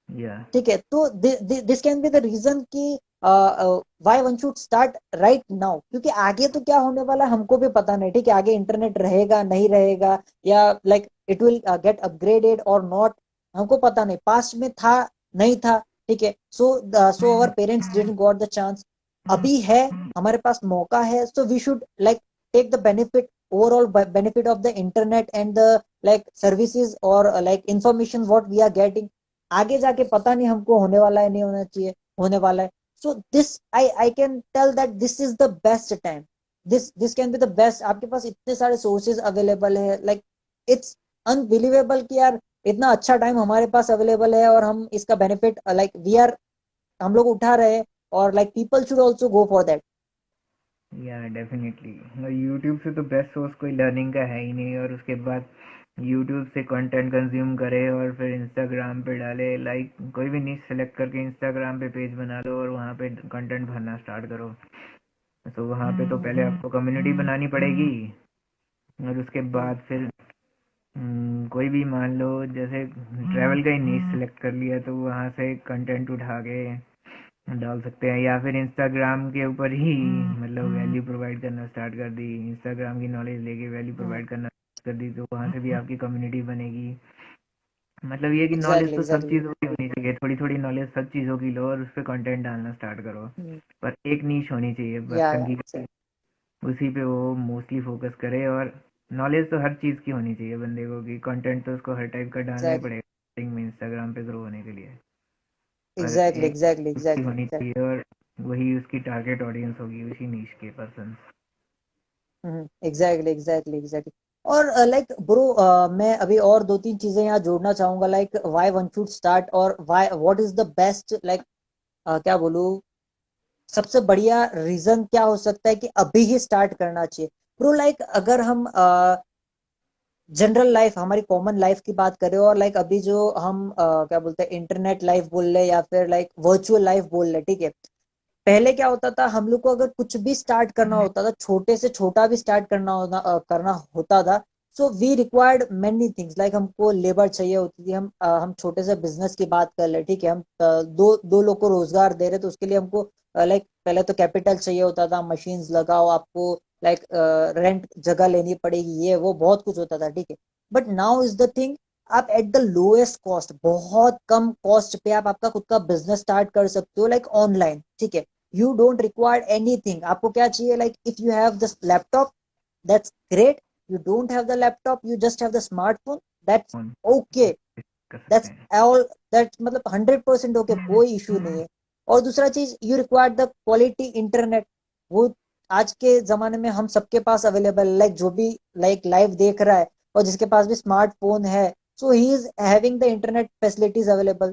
या ठीक है। तो this can be the reason कि why one should start right now, क्योंकि आगे तो क्या होने वाला है हमको भी पता नहीं, ठीक है। आगे इंटरनेट रहेगा नहीं रहेगा, या like it will get upgraded और नॉट, हमको पता नहीं। पास्ट में था नहीं था, ठीक है। So our parents didn't got the chance, अभी है, हमारे पास मौका है। So we should like take the benefit, overall benefit of the internet and the like services और like information what we are getting. आगे जाके पता नहीं हमको होने वाला है नहीं होना चाहिए, होने वाला है। So this I can tell that this is the best time, this can be the best. आपके पास इतने सारे सोर्सेज अवेलेबल है, लाइक इट्स अनबिलीवेबल कि यार इतना अच्छा टाइम हमारे पास अवेलेबल है और हम इसका बेनिफिट लाइक वी आर हम लोग उठा रहे हैं। और like people should also go for that. या डेफिनेटली, यूट्यूब से तो बेस्ट सोर्स कोई लर्निंग का है ही नहीं। और उसके बाद यूट्यूब से कंटेंट कंज्यूम करे और फिर इंस्टाग्राम पे डाले, लाइक कोई भी नीच सेलेक्ट करके इंस्टाग्राम पे पेज बना लो और वहाँ पे कंटेंट भरना स्टार्ट करो। तो वहाँ पे तो पहले आपको कम्युनिटी बनानी पड़ेगी, और उसके बाद फिर कोई भी मान लो जैसे ट्रैवल का ही नीश सेलेक्ट कर लिया तो वहाँ से कंटेंट उठा के डाल सकते हैं, या फिर इंस्टाग्राम के ऊपर ही मतलब वैल्यू प्रोवाइड करना स्टार्ट कर दी, इंस्टाग्राम की नॉलेज लेके वैल्यू प्रोवाइड करना कर दी, तो वहाँ से भी आपकी कम्युनिटी बनेगी। मतलब ये कि नॉलेज एग्जैक्टली तो सब एग्जैक्टली। चीज़ों की होनी चाहिए, थोड़ी थोड़ी नॉलेज सब चीज़ों की लो और उस पर कंटेंट डालना स्टार्ट करो। पर एक नीश होनी चाहिए पर्सन या की, उसी पे वो मोस्टली फोकस करे। और नॉलेज तो हर चीज़ की होनी चाहिए बंदे को, कि कंटेंट तो उसको हर टाइप का डालना ही एग्जैक्टली पड़ेगा में इंस्टाग्राम पे ग्रो होने के लिए। पर एग्जैक्टली एक एग्जैक्टली उसकी एग्जैक्टली होनी एग्जैक्टली। चाहिए और वही उसकी टारगेट ऑडियंस होगी, उसी नीश के पर्सन। Exactly exactly exactly. और लाइक ब्रो, मैं अभी और दो तीन चीजें यहाँ जोड़ना चाहूंगा, like why one should start और why what is the best, like क्या बोलूं, सबसे बढ़िया रीजन क्या हो सकता है कि अभी ही स्टार्ट करना चाहिए ब्रो। लाइक अगर हम जनरल लाइफ, हमारी कॉमन लाइफ की बात करें, और लाइक अभी जो हम क्या बोलते हैं, इंटरनेट लाइफ बोल रहे या फिर लाइक वर्चुअल लाइफ बोल रहे, ठीक है। पहले क्या होता था, हम लोग को अगर कुछ भी स्टार्ट करना होता था, छोटे से छोटा भी स्टार्ट करना होता था, so we required many things, like हमको लेबर चाहिए होती थी। हम छोटे से बिजनेस की बात कर ले, ठीक है, हम दो दो लोग को रोजगार दे रहे, तो उसके लिए हमको लाइक पहले तो कैपिटल चाहिए होता था, मशीन्स लगाओ आपको, लाइक रेंट जगह लेनी पड़ेगी, ये वो बहुत कुछ होता था, ठीक है। But now is the thing, आप एट द लोएस्ट कॉस्ट, बहुत कम कॉस्ट पे आप आपका खुद का बिजनेस स्टार्ट कर सकते हो, लाइक ऑनलाइन, ठीक है। यू डोंट रिक्वायर एनीथिंग, आपको क्या चाहिए, like if you have the laptop, that's great. You don't have the laptop, you just have the smartphone, that's phone okay, कर सकते दैट्स हैं। ऑल, दैट मतलब 100% ओके, कोई इशू नहीं है। और दूसरा चीज, you require the quality internet, वो आज के जमाने में हम सबके पास अवेलेबल, लाइक जो भी लाइक लाइव देख रहा है और जिसके पास भी स्मार्टफोन है, so he is having the internet facilities available.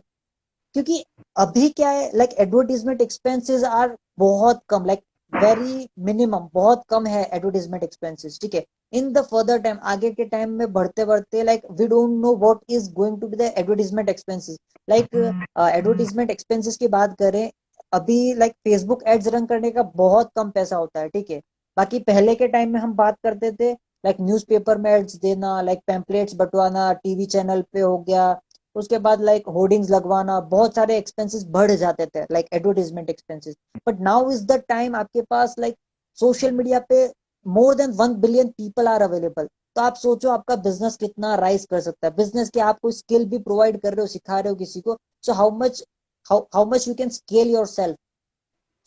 क्योंकि अभी क्या है, लाइक एडवर्टीजमेंट एक्सपेंसेस आर बहुत कम, लाइक वेरी मिनिमम, बहुत कम है एडवर्टीजमेंट एक्सपेंसेस, ठीक है। इन द फर्दर टाइम, आगे के टाइम में बढ़ते बढ़ते, like we don't know what is going to be the advertisement expenses. Like advertisement expenses की बात करें, अभी लाइक फेसबुक एड्स रन करने का बहुत कम पैसा होता है, ठीक है। बाकी पहले के टाइम में हम बात करते थे, लाइक न्यूज़पेपर में एड्स देना, लाइक पैम्पलेट्स बंटवाना, टीवी चैनल पे हो गया, उसके बाद लाइक होर्डिंग्स लगवाना, बहुत सारे एक्सपेंसेस बढ़ जाते थे, like advertisement expenses. But now is the time, आपके पास लाइक सोशल मीडिया पे more than 1 billion people are available. तो आप सोचो आपका बिजनेस कितना राइज कर सकता है, बिजनेस के आप कोई स्किल भी प्रोवाइड कर रहे हो, सिखा रहे हो किसी को, so how much you can scale yourself.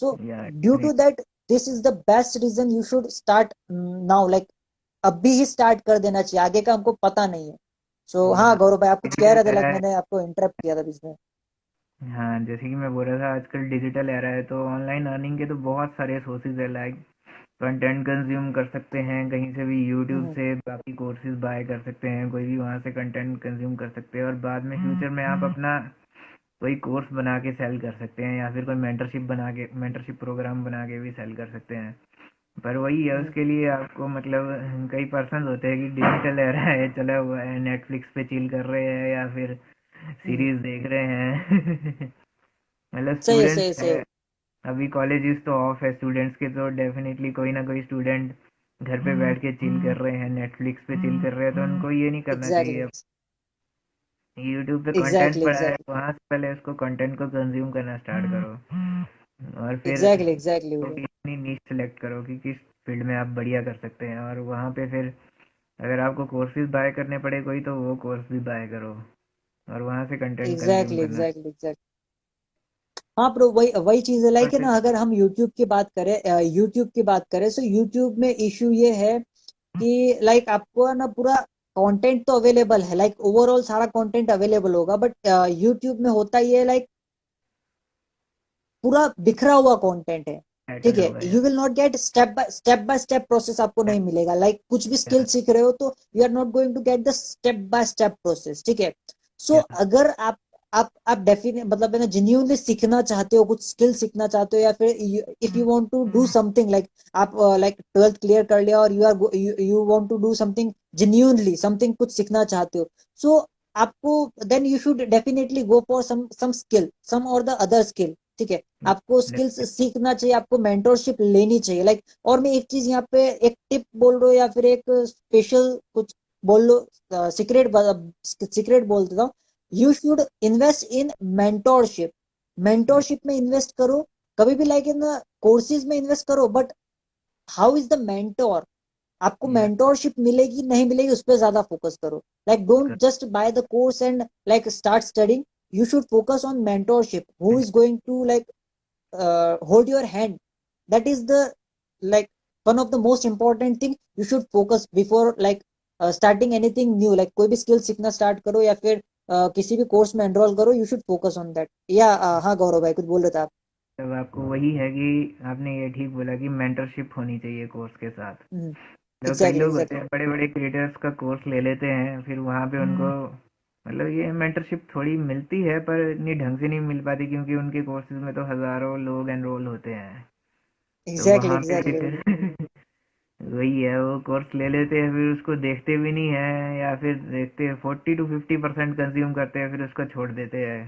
So yeah due to that, this is the best reason you should start now, like अभी ही स्टार्ट कर देना चाहिए, आगे का हमको पता नहीं है। सो हाँ या गौरव भाई, आप कुछ कह रहे थे, डिजिटल लाइक एरा है। मैंने आपको इंटरप्ट किया था बीच में। हाँ, जैसे कि मैं बोल रहा था, आजकल डिजिटल एरा है तो ऑनलाइन अर्निंग के तो बहुत सारे सोर्सेज है। लाइक कंटेंट कंज्यूम कर सकते हैं कहीं से भी, यूट्यूब हम्म, से बाकी कोर्सेज बाय कर सकते हैं, कोई भी वहाँ से कंटेंट कंज्यूम कर सकते हैं, और बाद में फ्यूचर में आप अपना कोई कोर्स बना के सेल कर सकते हैं, या फिर कोई मेंटरशिप प्रोग्राम बना के भी सेल कर सकते हैं। पर वही है, हम्म, उसके लिए आपको मतलब कई पर्सन होते हैं कि डिजिटल एरा है, चला हुआ है, नेटफ्लिक्स पे चिल कर रहे हैं या फिर हम्म। सीरीज देख रहे हैं। मतलब सही है, स्टूडेंट्स सही है, सही है, है। अभी कॉलेजेस तो ऑफ है स्टूडेंट्स के, तो डेफिनेटली कोई ना कोई स्टूडेंट घर पे बैठ के चिल कर रहे हैं, नेटफ्लिक्स पे चिल कर रहे हैं, तो उनको ये नहीं करना एग्जैक्टली, चाहिए। यूट्यूब पे कंटेंट एग्जैक्टली, पड़ा है, एग्जैक्टली, वहां से पहले उसको कंटेंट को कंज्यूम करना स्टार्ट करो, और फिर एग्जैक्टली, एग्जैक्टली ब्रो। अपनी नीश सेलेक्ट करो कि किस फील्ड में आप बढ़िया कर सकते हैं, और वहां पे फिर अगर आपको कोर्सेज बाय करने पड़े कोई, तो वो कोर्स भी बाय करो और वहां से कंटेंट कंज्यूम एग्जैक्टली, करना। Exactly, exactly. हाँ ब्रो, वही वही चीज है, और लाइक है फिर ना, अगर हम यूट्यूब की बात करें, सो यूट्यूब में इशू ये है कि लाइक आपको है ना, पूरा कंटेंट तो अवेलेबल है, लाइक ओवरऑल सारा कंटेंट अवेलेबल होगा, बट यूट्यूब में होता ये है, लाइक पूरा बिखरा हुआ कंटेंट है, ठीक पैटर्न है। होगा यू यार। Will not gate step by step process, आपको नहीं मिलेगा, लाइक कुछ भी स्किल सीख रहे हो तो you are not going to get the step by step process, ठीक है। सो अगर आप डेफिनेट मतलब है ना, जेन्यूनली सीखना चाहते हो, कुछ स्किल सीखना चाहते हो, या फिर if you want to do something, like आप लाइक 12th क्लियर कर लिया और you want to do something genuinely, something कुछ सीखना चाहते हो, सो आपको then you should definitely go for some skill, some और द अदर स्किल, ठीक है। आपको स्किल्स सीखना चाहिए, आपको मेंटोरशिप लेनी चाहिए, लाइक। और मैं एक चीज यहाँ पे एक टिप बोल रहा हूँ, या फिर एक स्पेशल कुछ बोल लो, सीक्रेट बोल देता हूँ। You should invest in mentorship, mentorship में इन्वेस्ट करो, कभी भी लाइक इन कोर्सेज में इन्वेस्ट करो, but how is the mentor, आपको या मेंटोरशिप मिलेगी नहीं मिलेगी उस पर ज्यादा फोकस करो, like don't just buy the course and like start studying. You should focus on mentorship, who is going to like hold your hand, that is the like one of the most important thing you should focus before like starting anything new, like कोई भी skill सीखना start करो या फिर किसी भी course में enrol करो, you should focus on that. या हाँ गौरव भाई, कुछ बोल रहे थे आप। तब आपको वही है कि आपने ये ठीक बोला कि मेंटरशिप होनी चाहिए कोर्स के साथ। हम्म, मतलब कई एग्जैक्टली लोग होते एग्जैक्टली। हैं बड़े बड़े क्रिएटर्स का कोर्स ले लेते हैं, फिर वहाँ पे उनको मतलब ये मेंटरशिप थोड़ी मिलती है पर इतनी ढंग से नहीं मिल पाती, क्योंकि उनके कोर्सेज में तो हजारों लोग एनरोल होते हैं। तो एग्जैक्टली वहाँ पे भी एग्जैक्टली ब्रो। फिर वही है, वो कोर्स ले लेते हैं फिर उसको देखते भी नहीं है, या फिर देखते हैं 40 to 50% कंज्यूम करते हैं, फिर उसको छोड़ देते हैं,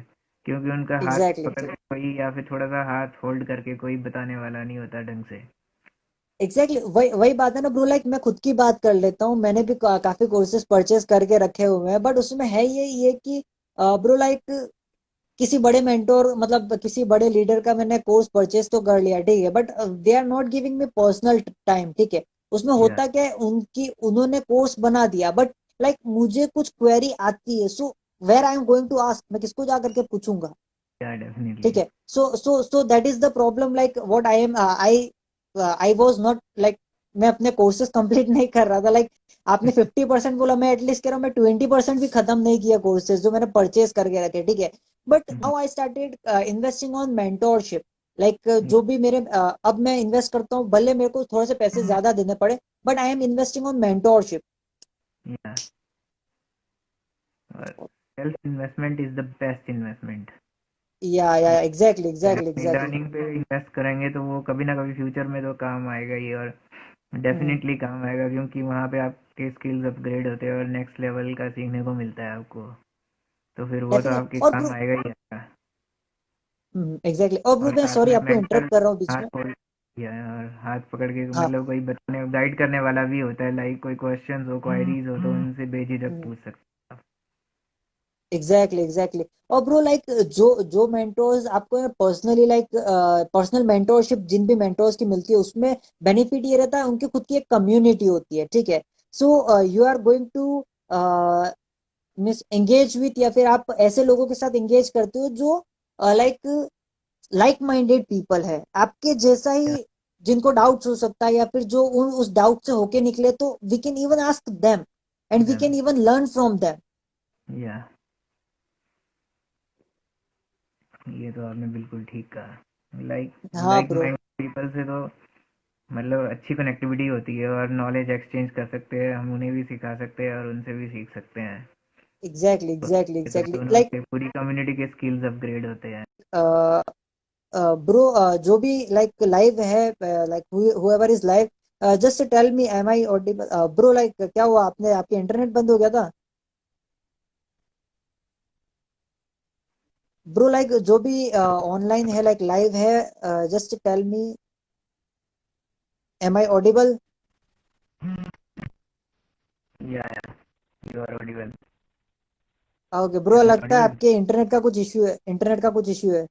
क्योंकि उनका हाथ एग्जैक्टली पकड़ के कोई, या फिर थोड़ा सा हाथ होल्ड करके कोई बताने वाला नहीं होता ढंग से। एग्जैक्टली वही वही बात है ना ब्रो। लाइक मैं खुद की बात कर लेता हूँ, मैंने भी काफी कोर्सेज परचेज करके रखे हुए हैं, बट उसमें है ये कि ब्रो लाइक किसी बड़े मेंटोर मतलब किसी बड़े लीडर का मैंने कोर्स परचेज तो कर लिया, ठीक है, but they are not giving me personal time, ठीक है। उसमें या होता क्या है, उनकी उन्होंने कोर्स बना दिया, बट लाइक मुझे कुछ क्वेरी आती है, so where I am going to ask, मैं किसको जा करके पूछूंगा, या डेफिनेटली। ठीक है। So that is the problem, like what I was not like, मैं अपने कोर्सेज कंप्लीट नहीं कर रहा था। लाइक आपने 50% बोला, मैं एटलीस्ट कह रहा हूँ मैं 20% भी खत्म नहीं किया कोर्सेज जो मैंने परचेज करके रखे, ठीक है। But now I started investing on mentorship. Like जो भी मेरे अब मैं इन्वेस्ट करता हूँ, भले मेरे को थोड़े से पैसे ज्यादा देने पड़े, but I am investing on mentorship. या और self investment is the best investment. या एग्जैक्टली अगर एग्जैक्टली अपनी एग्जैक्टली। लर्निंग पे इन्वेस्ट करेंगे तो वो कभी ना कभी फ्यूचर में तो काम आएगा ही, और डेफिनेटली काम आएगा, क्योंकि वहाँ पे आपके स्किल्स अपग्रेड होते हैं और नेक्स्ट लेवल का सीखने को मिलता है आपको। तो फिर वो तो डेफिनेटली। आपके और काम ब्रो आएगा ही आएगा। एग्जैक्टली, और ब्रो और मैं साथ सॉरी में आपको मेंटर इंटरप्ट कर रहा हूँ बीच हाथ में। होल्ड किया है, और हाथ पकड़ के हाँ। मतलब कोई बताने गाइड करने वाला भी होता है, लाइक कोई क्वेश्चंस हो क्वायरीज हो तो उनसे बेझिझक पूछ सकते हैं आप। Exactly exactly. और ब्रो लाइक जो जो मेंटोर्स आपको पर्सनली लाइक पर्सनल मेंटोरशिप जिन भी मेंटोर्स की मिलती है, उसमें बेनिफिट ये रहता है, उनकी खुद की एक कम्युनिटी होती है, ठीक है। So you are going to miss engage with, या फिर आप ऐसे लोगों के साथ एंगेज करते हो जो लाइक लाइक माइंडेड पीपल है आपके जैसा ही, जिनको डाउट्स हो सकता है, या फिर जो उस डाउट से होके निकले, तो we can even ask them and we yeah can even learn from them. या ये तो आपने बिल्कुल ठीक कहा। लाइक हाँ लाइक ब्रो। माइंड पीपल से तो मतलब अच्छी कनेक्टिविटी होती है, और नॉलेज एक्सचेंज कर सकते हैं, हम उन्हें भी सिखा सकते हैं और उनसे भी सीख सकते हैं। एग्जैक्टली तो एग्जैक्टली ये तो एग्जैक्टली। दोनों लाइक से पूरी कम्युनिटी के स्किल्स अपग्रेड होते हैं। ब्रो जो भी लाइक लाइव है, like whoever is live, just tell me am I audible bro. Like क्या हुआ, आपने आपके इंटरनेट बंद हो गया था ब्रो? लाइक जो भी ऑनलाइन है, लाइक लाइव है, just tell me am I audible? Yeah you are audible. Okay bro, लगता है ऑडिबल। आपके इंटरनेट का कुछ इश्यू है, इंटरनेट का कुछ इश्यू है।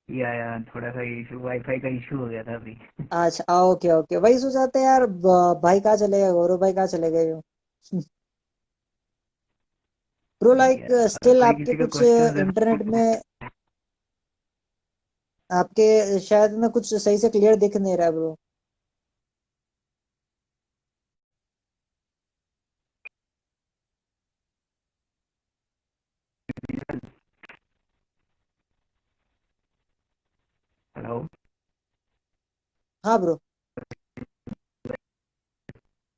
या थोड़ा सा इशू, वाईफाई का इशू हो गया था अभी। अच्छा ओके ओके, वही सोचा था यार, भाई कहाँ चले गए, गौरव भाई कहाँ चले गए हो? ब्रो लाइक और स्टिल कोई आपके किसी का कुछ क्वेश्चन है इंटरनेट तो में, आपके शायद में कुछ सही से क्लियर दिख नहीं रहा है ब्रो। हेलो। हाँ ब्रो।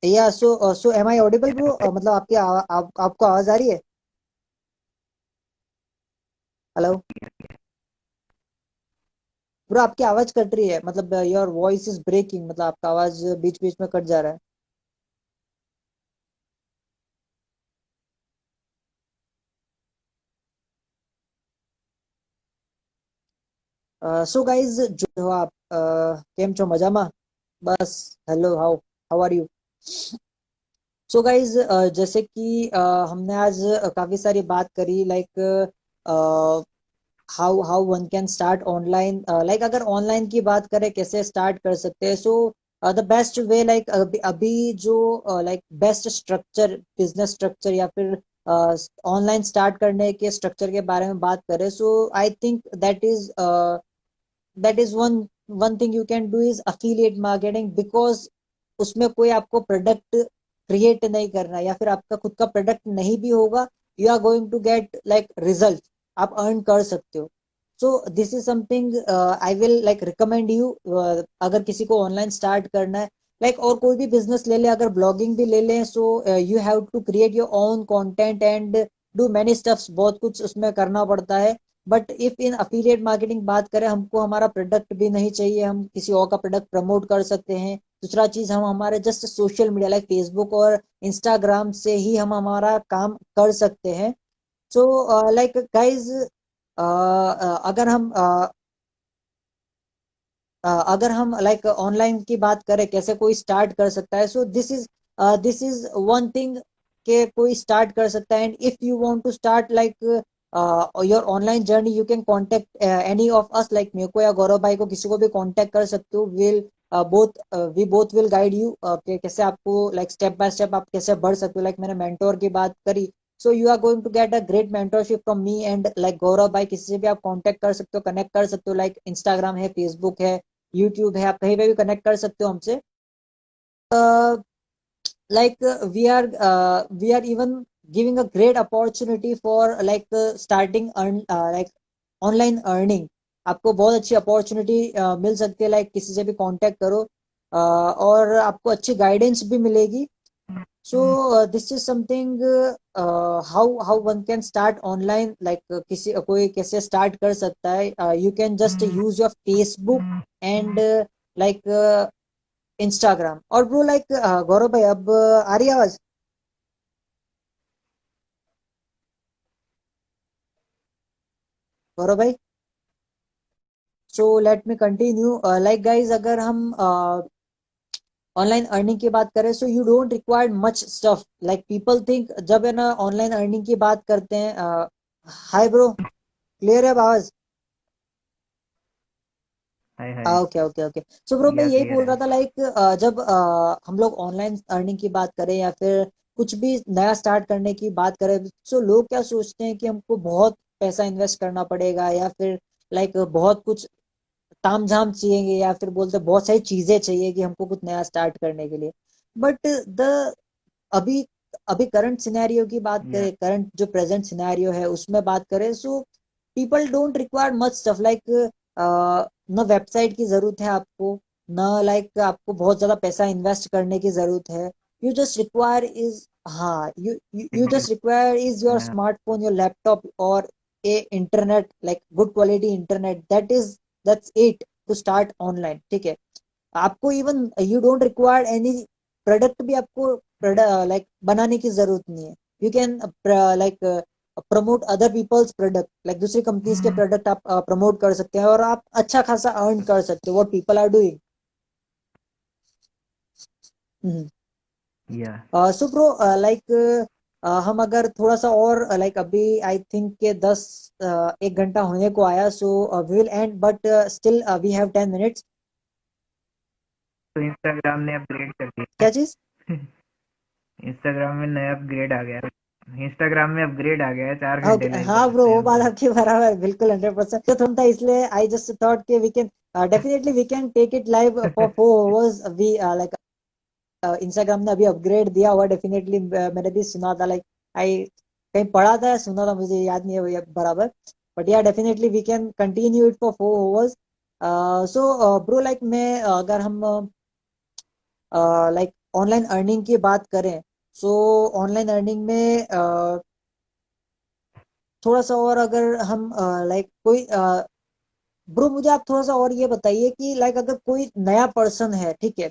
या सो एम आई ऑडिबल ब्रो? मतलब आपकी आपको आवाज आ रही है? हेलो ब्रो, आपकी आवाज कट रही है, मतलब योर वॉइस इज ब्रेकिंग, मतलब आपका आवाज बीच बीच में कट जा रहा है। सो गाइज, जो हो आप, કેમ છો મજામાં? बस hello, how how are you? So guys, जैसे कि हमने आज काफी सारी बात करी, like how how one can start online. Like अगर ऑनलाइन की बात करें कैसे स्टार्ट कर सकते हैं, so the best way, like अभी जो like best structure, business structure, या फिर ऑनलाइन स्टार्ट करने के स्ट्रक्चर के बारे में बात करें, so I think that is one one thing you can do is affiliate marketing, because उसमें कोई आपको प्रोडक्ट क्रिएट नहीं करना, या फिर आपका खुद का प्रोडक्ट नहीं भी होगा, you are going to get like result, आप अर्न कर सकते हो। So this is something I will like recommend you, अगर किसी को ऑनलाइन स्टार्ट करना है, लाइक और कोई भी बिजनेस ले ले, अगर ब्लॉगिंग भी ले लें, so you have to create your own content and do many steps, बहुत कुछ उसमें करना पड़ता है। But if in affiliate marketing बात करें, हमको हमारा प्रोडक्ट भी नहीं चाहिए, हम किसी और का प्रोडक्ट प्रमोट कर सकते हैं। दूसरा चीज, हम हमारे just social media like Facebook और इंस्टाग्राम से ही हम हमारा काम कर सकते हैं। सो लाइक गाइज, अगर हम अगर हम लाइक ऑनलाइन की बात करें कैसे कोई स्टार्ट कर सकता है, so this is one thing के कोई स्टार्ट कर सकता है। And if you want to start like your online journey, you can contact any of us, like मेरे को या गौरव भाई को, किसी को भी कांटेक्ट कर सकते हो। We both will guide you कैसे आपको लाइक स्टेप बाय स्टेप आप कैसे बढ़ सकते हो। लाइक मैंने मेंटोर की बात करी, so you are going to get a great mentorship from me and like Gaurav भाई, किसी से भी आप कांटेक्ट कर सकते हो, कनेक्ट कर सकते हो। लाइक इंस्टाग्राम है, फेसबुक है, यूट्यूब है, आप कहीं पे भी कनेक्ट कर सकते हो हमसे। Like we are even giving a great opportunity for like starting earn like online earning. आपको बहुत अच्छी अपॉर्चुनिटी मिल सकती है, लाइक किसी से भी कांटेक्ट करो, और आपको अच्छी गाइडेंस भी मिलेगी। So this is something how one can start online, like किसी कोई कैसे start कर सकता है। You can just use your Facebook and like Instagram। और bro like गौरव भाई, अब आ रही है आवाज गौरव भाई? So let me continue। Like guys, अगर हम ऑनलाइन अर्निंग की बात करें, so you don't require much stuff. Like people think, जब है ना ऑनलाइन अर्निंग की बात करते हैं, हाय ब्रो, क्लियर है आवाज? Hi hi. Okay okay okay. So bro मैं या यही क्लियर बोल है। रहा था, लाइक जब हम लोग ऑनलाइन अर्निंग की बात करें या फिर कुछ भी नया स्टार्ट करने की बात करें, सो लोग क्या सोचते हैं कि हमको बहुत पैसा इन्वेस्ट करना पड़ेगा, या फिर लाइक बहुत कुछ तामझाम चाहिए, या फिर बोलते हैं बहुत सारी चीजें चाहिए कि हमको कुछ नया स्टार्ट करने के लिए। बट द अभी अभी करंट सिनेरियो की बात या करें, करंट जो प्रेजेंट सिनेरियो है उसमें बात करें, so people don't require much stuff. Like न वेबसाइट की जरूरत है आपको, न लाइक आपको बहुत ज्यादा पैसा इन्वेस्ट करने की जरूरत है। यू जस्ट रिक्वायर इज, हाँ, you just require is your yeah smartphone, your laptop और a internet, like good quality internet. That's it to start online, ठीक है। आपको even you don't require any product भी, आपको लाइक बनाने की जरूरत नहीं है। You can like promote other peoples product, like दूसरी कंपनीज के प्रोडक्ट आप प्रमोट कर सकते हैं, और आप अच्छा खासा अर्न कर सकते हो, व्हाट पीपल आर डूइंग। या सो ब्रो लाइक हम अगर थोड़ा सा और लाइक अभी आई थिंक के 1 घंटा होने को आया, so we will end, but still we have 10 minutes. तो इंस्टाग्राम ने अपग्रेड कर क्या दिया। चीज? इंस्टाग्राम में नया अपग्रेड आ गया है। इंस्टाग्राम में अपग्रेड आ गया है, 4 घंटे ओके, लाइव कर हाँ ब्रो, सकते हैं वो अब बात तो। आपकी बराबर है, बिल्कुल 100%। तो थोड़ा था, इसलिए आई जस्ट थॉट कि we can definitely we can take it live for 4 hours. We like Instagram ने अभी अपग्रेड दिया हुआ, डेफिनेटली मैंने भी सुना था, लाइक आई कहीं पढ़ा था या सुना था, मुझे याद नहीं है बराबर। बट या definitely we can continue it for 4 hours. So bro like मैं अगर हम लाइक ऑनलाइन अर्निंग की बात करें, सो ऑनलाइन अर्निंग में थोड़ा सा और अगर हम लाइक कोई ब्रो, मुझे आप थोड़ा सा और ये बताइए कि लाइक अगर कोई नया पर्सन है, ठीक है,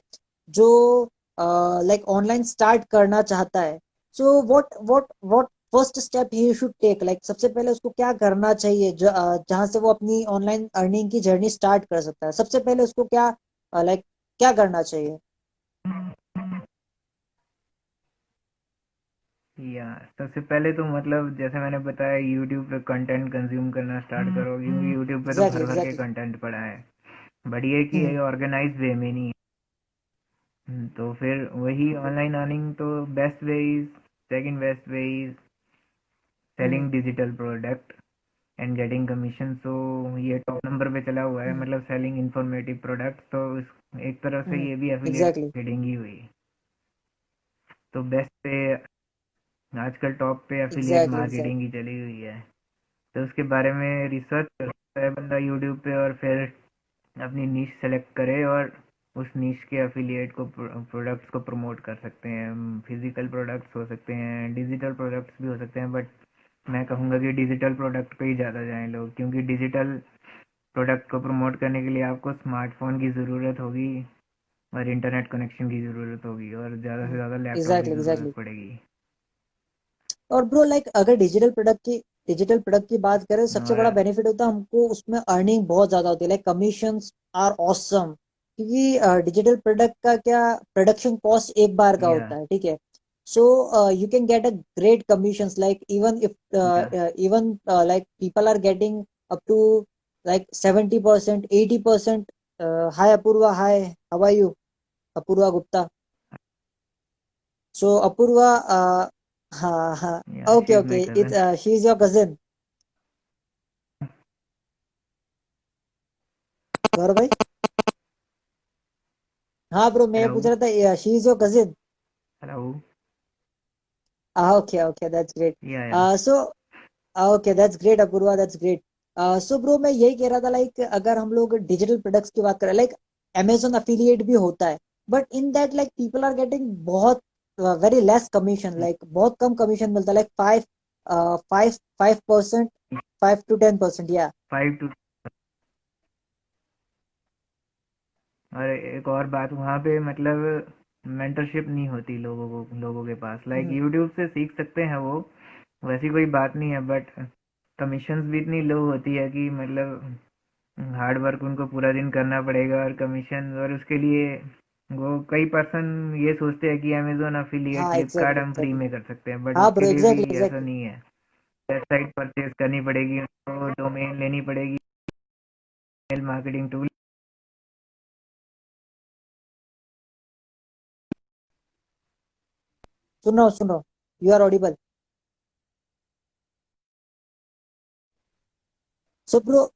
जो लाइक ऑनलाइन स्टार्ट करना चाहता है, so what first step he should take, like सबसे पहले उसको क्या करना चाहिए जहां से वो अपनी ऑनलाइन अर्निंग की जर्नी स्टार्ट कर सकता है। सबसे पहले उसको क्या लाइक क्या करना चाहिए? या सबसे पहले तो मतलब जैसे मैंने बताया, यूट्यूब पे कंटेंट कंज्यूम करना स्टार्ट करो, क्योंकि यूट्यूब पे तो एग्जैक्टली भर भर के एग्जैक्टली। कंटेंट पड़ा है। बट ये कि ये ऑर्गेनाइज वे में नहीं है। तो फिर वही ऑनलाइन अर्निंग तो best way is, second best way is selling digital product and getting commission. So ये टॉप नंबर पे चला हुआ है, मतलब सेलिंग इंफॉर्मेटिव प्रोडक्ट। तो एक तरह से ये भी एफिलिएट एग्जैक्टली मार्केटिंग ही हुई। तो बेस्ट पे आजकल टॉप पे एफिलिएट एग्जैक्टली मार्केटिंग एग्जैक्टली। की चली हुई है। तो उसके बारे में रिसर्च करता है बंदा यूट्यूब पे, और फिर अपनी नीश सेलेक्ट करे और उस नीश के अफिलिएट को प्रोडक्ट्स को प्रमोट कर सकते हैं। फिजिकल प्रोडक्ट्स हो सकते हैं, डिजिटल प्रोडक्ट्स भी हो सकते हैं, बट मैं कहूँगा कि डिजिटल प्रोडक्ट पे ही ज़्यादा जाएं लोग, क्योंकि डिजिटल प्रोडक्ट को प्रमोट करने के लिए आपको स्मार्टफोन की ज़रूरत होगी और इंटरनेट कनेक्शन की ज़रूरत होगी और ज़्यादा से ज़्यादा लैपटॉप की एग्जैक्टली ज़रूरत एग्जैक्टली। पड़ेगी। और ब्रो लाइक अगर डिजिटल प्रोडक्ट की बात करें, सबसे बड़ा और बेनिफिट होता है हमको उसमें, अर्निंग बहुत ज्यादा होती है, लाइक कमीशंस आर ऑसम। क्योंकि डिजिटल प्रोडक्ट का क्या, प्रोडक्शन कॉस्ट एक बार का या होता है, ठीक है। So you can get a great commissions, like even if yeah even like people are getting up to like 70%, 80%। Hi Apoorva, hi, how are you? Apoorva Gupta. So Apoorva, हाँ हाँ, yeah she okay is my okay, cousin. It's she is your cousin, Gaurav भाई। हाँ bro, मैं ये hello. पूछ रहा था, she is your cousin. Hello. Okay okay, that's great. Yeah so okay, that's great Apoorva, that's great. So bro, मैं यही कह रहा था, लाइक अगर हम लोग डिजिटल प्रोडक्ट्स की बात करें, लाइक अमेजोन अफिलिएट भी होता है, but in that like people are getting बहुत वेरी लेस कमीशन, लाइक बहुत कम कमीशन मिलता है, लाइक 5%, 5 to 10%, या। 5 to। और एक और बात, वहाँ पे मतलब मेंटरशिप नहीं होती लोगों के पास। लाइक यूट्यूब से सीख सकते हैं वो, वैसी कोई बात नहीं है, बट कमीशंस भी इतनी लो होती है कि मतलब हार्ड वर्क उनको पूरा दिन करना पड़ेगा और कमीशन, और उसके लिए वो कई पर्सन ये सोचते हैं कि अमेजोन अफिलिएट, हाँ फ्लिपकार्ट एग्जैक्टली हम फ्री एग्जैक्टली। में कर सकते हैं, बट हाँ उसके ब्रो, लिए भी एग्जैक्टली ऐसा एग्जैक्टली। नहीं है। वेबसाइट परचेज करनी पड़ेगी उनको, डोमेन लेनी पड़ेगी, मेल मार्केटिंग टूल। सुनो सुनो, you are audible. So bro,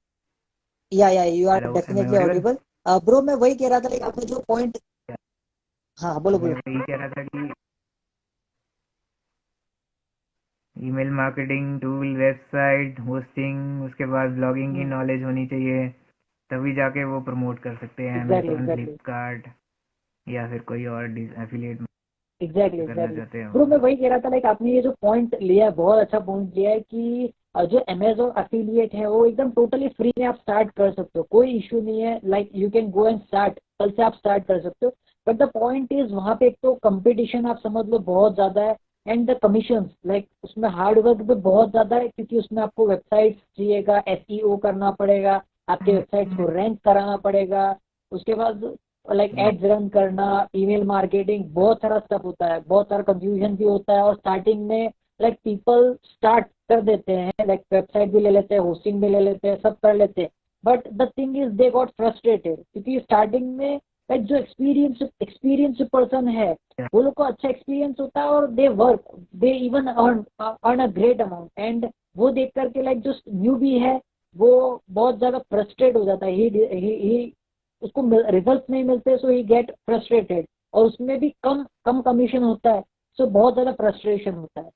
yeah you are hello, am I definitely audible? Audible. Bro, मैं वही कह रहा था, लाइक आपने जो पॉइंट, हाँ बोलो मैं बोलो। वही कह रहा था कि email marketing tool, website hosting, उसके बाद ब्लॉगिंग की नॉलेज होनी चाहिए, तभी जाके वो प्रमोट कर सकते हैं एग्जैक्टली अमेजोन, एग्जैक्टली फ्लिपकार्ट या फिर कोई और एफिलिएट एग्जैक्टली करना एग्जैक्टली। चाहते हैं ब्रो, वो। मैं वही कह रहा था, लाइक आपने ये जो पॉइंट लिया है, बहुत अच्छा पॉइंट लिया है कि जो अमेजोन अफिलिएट है वो एकदम टोटली फ्री में आप स्टार्ट कर सकते हो, कोई इशू नहीं है, like you can go and start, कल से आप स्टार्ट कर सकते हो। बट द पॉइंट इज, वहां पे एक तो कंपटीशन आप समझ लो बहुत ज्यादा है, एंड द कमीशन, लाइक उसमें हार्ड वर्क भी बहुत ज्यादा है, क्योंकि उसमें आपको वेबसाइट चाहिएगा, एसईओ करना पड़ेगा, आपके वेबसाइट्स को रैंक कराना पड़ेगा, उसके बाद लाइक एड्स रन करना, ईमेल मार्केटिंग, बहुत सारा स्टफ होता है, बहुत सारा कंफ्यूजन भी होता है, और स्टार्टिंग में लाइक पीपल स्टार्ट कर देते हैं, लाइक वेबसाइट भी ले लेते हैं, होस्टिंग भी ले लेते हैं, सब कर लेते हैं, but the thing is they got frustrated, क्योंकि स्टार्टिंग में लाइक जो एक्सपीरियंस पर्सन है, वो लोग को अच्छा एक्सपीरियंस होता है, और they work, they even earn a great amount, and वो देख करके लाइक जो न्यू भी है, वो बहुत ज्यादा फ्रस्ट्रेट हो जाता है, ही उसको रिजल्ट नहीं मिलते, सो ही गेट फ्रस्ट्रेटेड, और उसमें भी कम कम कमीशन होता है, सो बहुत ज्यादा फ्रस्ट्रेशन होता है।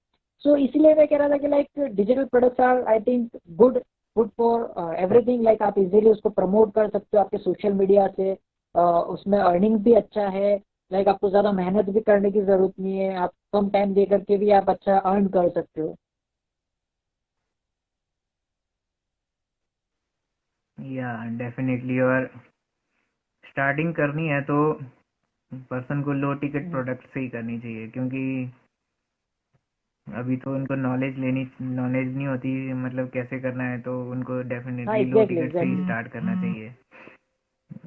सो इसीलिए मैं कह रहा था कि like digital products are, I think, good good for everything, like आप इजीली उसको प्रमोट कर सकते हो आपके सोशल मीडिया से, उसमें अर्निंग भी अच्छा है, लाइक आपको ज्यादा मेहनत भी करने की जरूरत नहीं है, आप कम टाइम दे करके भी आप अच्छा अर्न कर सकते हो। या डेफिनेटली। और स्टार्टिंग करनी है तो पर्सन को लो टिकट हम्म, प्रोडक्ट से ही करनी चाहिए, क्योंकि अभी तो उनको नॉलेज नहीं होती मतलब कैसे करना है, तो उनको हाँ डेफिनेटली लो एग्जैक्टली टिकट से ही एग्जैक्टली। स्टार्ट करना चाहिए।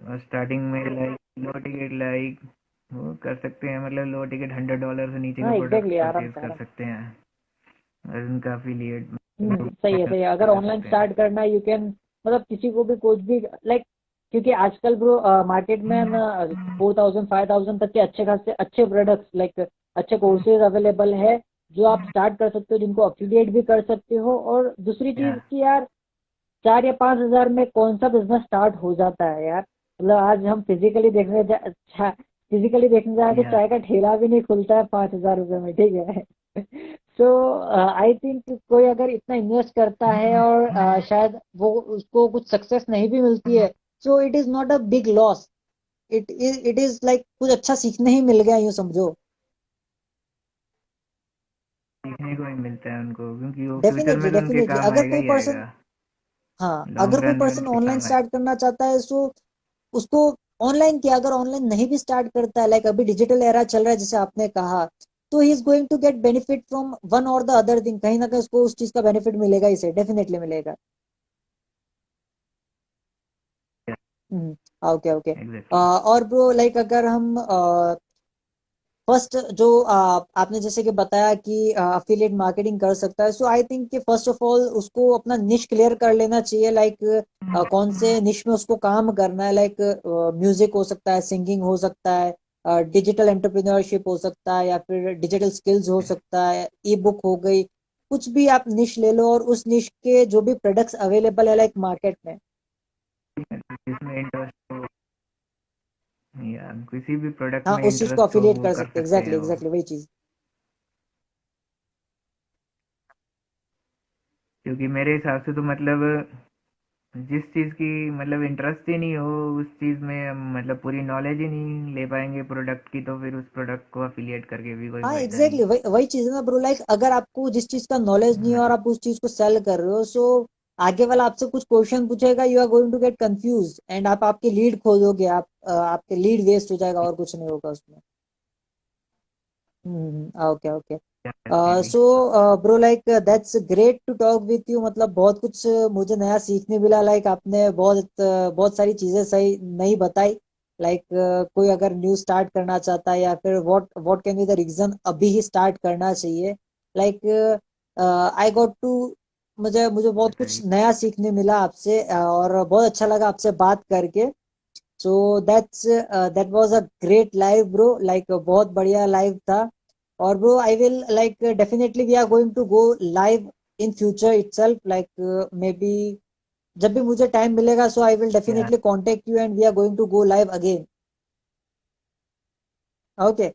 और स्टार्टिंग में लाइक लो टिकट, लाइक वो कर सकते हैं, मतलब लो टिकट $100 से नीचे के हाँ प्रोडक्ट्स एग्जैक्टली, आराम परचेज से कर आराम। सकते हैं और उनका अफिलिएट सही है, अगर कर ऑनलाइन सकते हैं। स्टार्ट करना है, यू कैन, मतलब किसी को भी कुछ भी, लाइक क्योंकि आजकल ब्रो मार्केट में ना 4,000 5,000 तक के अच्छे खासे अच्छे प्रोडक्ट्स, लाइक अच्छे कोर्सेज अवेलेबल है, जो आप स्टार्ट कर सकते हो, जिनको अफिलिएट भी कर सकते हो। और दूसरी या चीज कि यार, 4 या 5 हजार में कौन सा बिजनेस स्टार्ट हो जाता है यार, मतलब आज हम फिजिकली देखने जाए तो या चाय का ठेला भी नहीं खुलता है 5,000 रुपये में, ठीक है। सो आई थिंक कोई अगर इतना इन्वेस्ट करता है, और शायद वो उसको कुछ सक्सेस नहीं भी मिलती है, so it is not a big loss, it is like कुछ अच्छा सीखने ही मिल गया, यूं समझो। सीखने को ही मिलता है उनको, क्योंकि वो फ्यूचर डेफिनेटली में तो उनके डेफिनेटली, काम अगर आएगा कोई ही पर्सन, आएगा। हाँ लॉन्ग अगर कोई रन में पर्सन उनके ऑनलाइन काम स्टार्ट करना चाहता है सो उसको ऑनलाइन क्या, अगर ऑनलाइन नहीं भी स्टार्ट करता है, लाइक अभी डिजिटल एरा चल रहा है जैसे आपने कहा, तो he is going to get benefit from one or the other thing, कहीं ना कहीं उसको उस चीज का बेनिफिट मिलेगा, इसे डेफिनेटली मिलेगा। Okay okay. एग्जैक्टली। और ब्रो लाइक अगर हम फर्स्ट जो आपने जैसे कि बताया कि अफिलिएट मार्केटिंग कर सकता है, सो आई थिंक कि फर्स्ट ऑफ ऑल उसको अपना निश क्लियर कर लेना चाहिए, लाइक कौन से निश में उसको काम करना है, लाइक म्यूजिक हो सकता है, सिंगिंग हो सकता है, डिजिटल एंटरप्रेन्योरशिप हो सकता है, या फिर डिजिटल स्किल्स हो सकता है, ई बुक हो गई, कुछ भी आप निश ले लो और उस निश के जो भी प्रोडक्ट्स अवेलेबल है लाइक मार्केट में, जिसमें इंटरेस्ट हो, या किसी भी प्रोडक्ट हाँ में उस चीज को इंटरेस्ट हो अफिलिएट वो कर कर सकते हैं, सकते एग्जैक्टली हैं वो। एग्जैक्टली वही चीज। क्योंकि मेरे हिसाब से तो मतलब जिस चीज़ की मतलब इंटरेस्ट ही नहीं हो उस चीज़ में हम मतलब पूरी नॉलेज ही नहीं ले पाएंगे प्रोडक्ट की, तो फिर उस प्रोडक्ट को अफिलिएट करके भी कोई हाँ फायदा नहीं। एग्जैक्टली वही चीज है ना ब्रो, लाइक अगर आपको जिस चीज का नॉलेज नहीं है और मतलब आप उस चीज को सेल कर रहे हो, सो आगे वाला आपसे कुछ क्वेश्चन पूछेगा, you are going to get confuse and आप आपकी लीड खो दोगे, आप आपके लीड वेस्ट हो जाएगा और कुछ नहीं होगा उसमें। Okay okay. Definitely. So bro like that's great to talk with you, मतलब बहुत कुछ मुझे नया सीखने मिला, लाइक आपने बहुत सारी चीजें सही नहीं बताई, लाइक कोई अगर न्यू स्टार्ट करना चाहता है या फिर what can be the reason अभी ही स्टार्ट करना चाहिए, लाइक आई गॉट टू, मुझे मुझे बहुत कुछ बताइए। नया सीखने मिला आपसे, और बहुत अच्छा लगा आपसे बात करके। So that's that was a great live bro, like बहुत बढ़िया लाइव था। और bro I will like definitely we are going to go live in future itself, like maybe जब भी मुझे टाइम मिलेगा, सो आई विल या definitely contact you and we are going to go live again. Okay,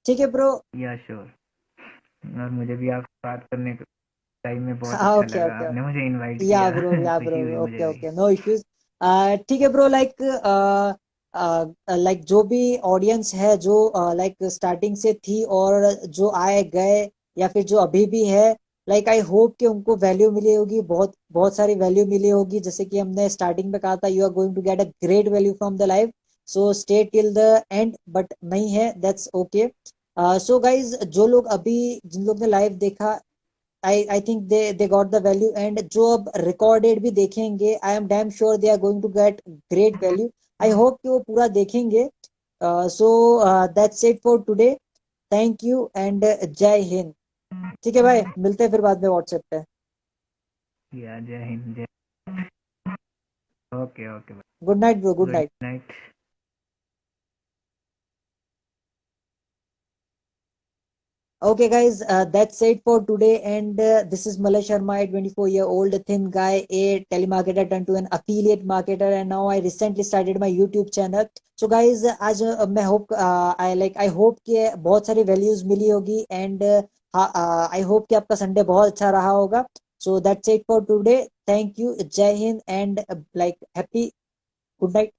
ठीक है bro. या sure. और मुझे भी आपसे बात करने के टाइम में बहुत हाँ अच्छा ओके लगा, ओके। आपने मुझे इनवाइट या किया। ब्रो या ब्रो, खुशी हुई मुझे ओके भी। Okay, no issues. ठीक है ब्रो, लाइक लाइक जो भी ऑडियंस है जो लाइक स्टार्टिंग से थी और जो आए गए या फिर जो अभी भी है, लाइक आई होप कि उनको वैल्यू मिली होगी, बहुत बहुत सारी वैल्यू मिली होगी, जैसे कि हमने स्टार्टिंग में कहा था, you are going to get a great value from the life, so stay till the end, but नहीं है दैट्स ओके। सो गाइज, जो लोग अभी जिन लोग ने लाइव देखा, I think they got the value, and जो अब रिकॉर्डेड भी देखेंगे, I am damn sure they are going to get great value. I hope कि वो पूरा देखेंगे। So that's it for today, thank you and जय हिंद। ठीक है भाई, मिलते हैं फिर बाद में व्हाट्सएप पे। या जय हिंद जय। Okay okay. Good night bro, good good night. Night. Okay, guys, that's it for today. And this is Malay Sharma, a 24-year-old thin guy, a telemarketer turned to an affiliate marketer, and now I recently started my YouTube channel. So, guys, आज मैं hope I hope कि बहुत सारी values मिली होगी, and I hope कि आपका Sunday बहुत अच्छा रहा होगा. So that's it for today. Thank you, Jai Hind, and like happy good night.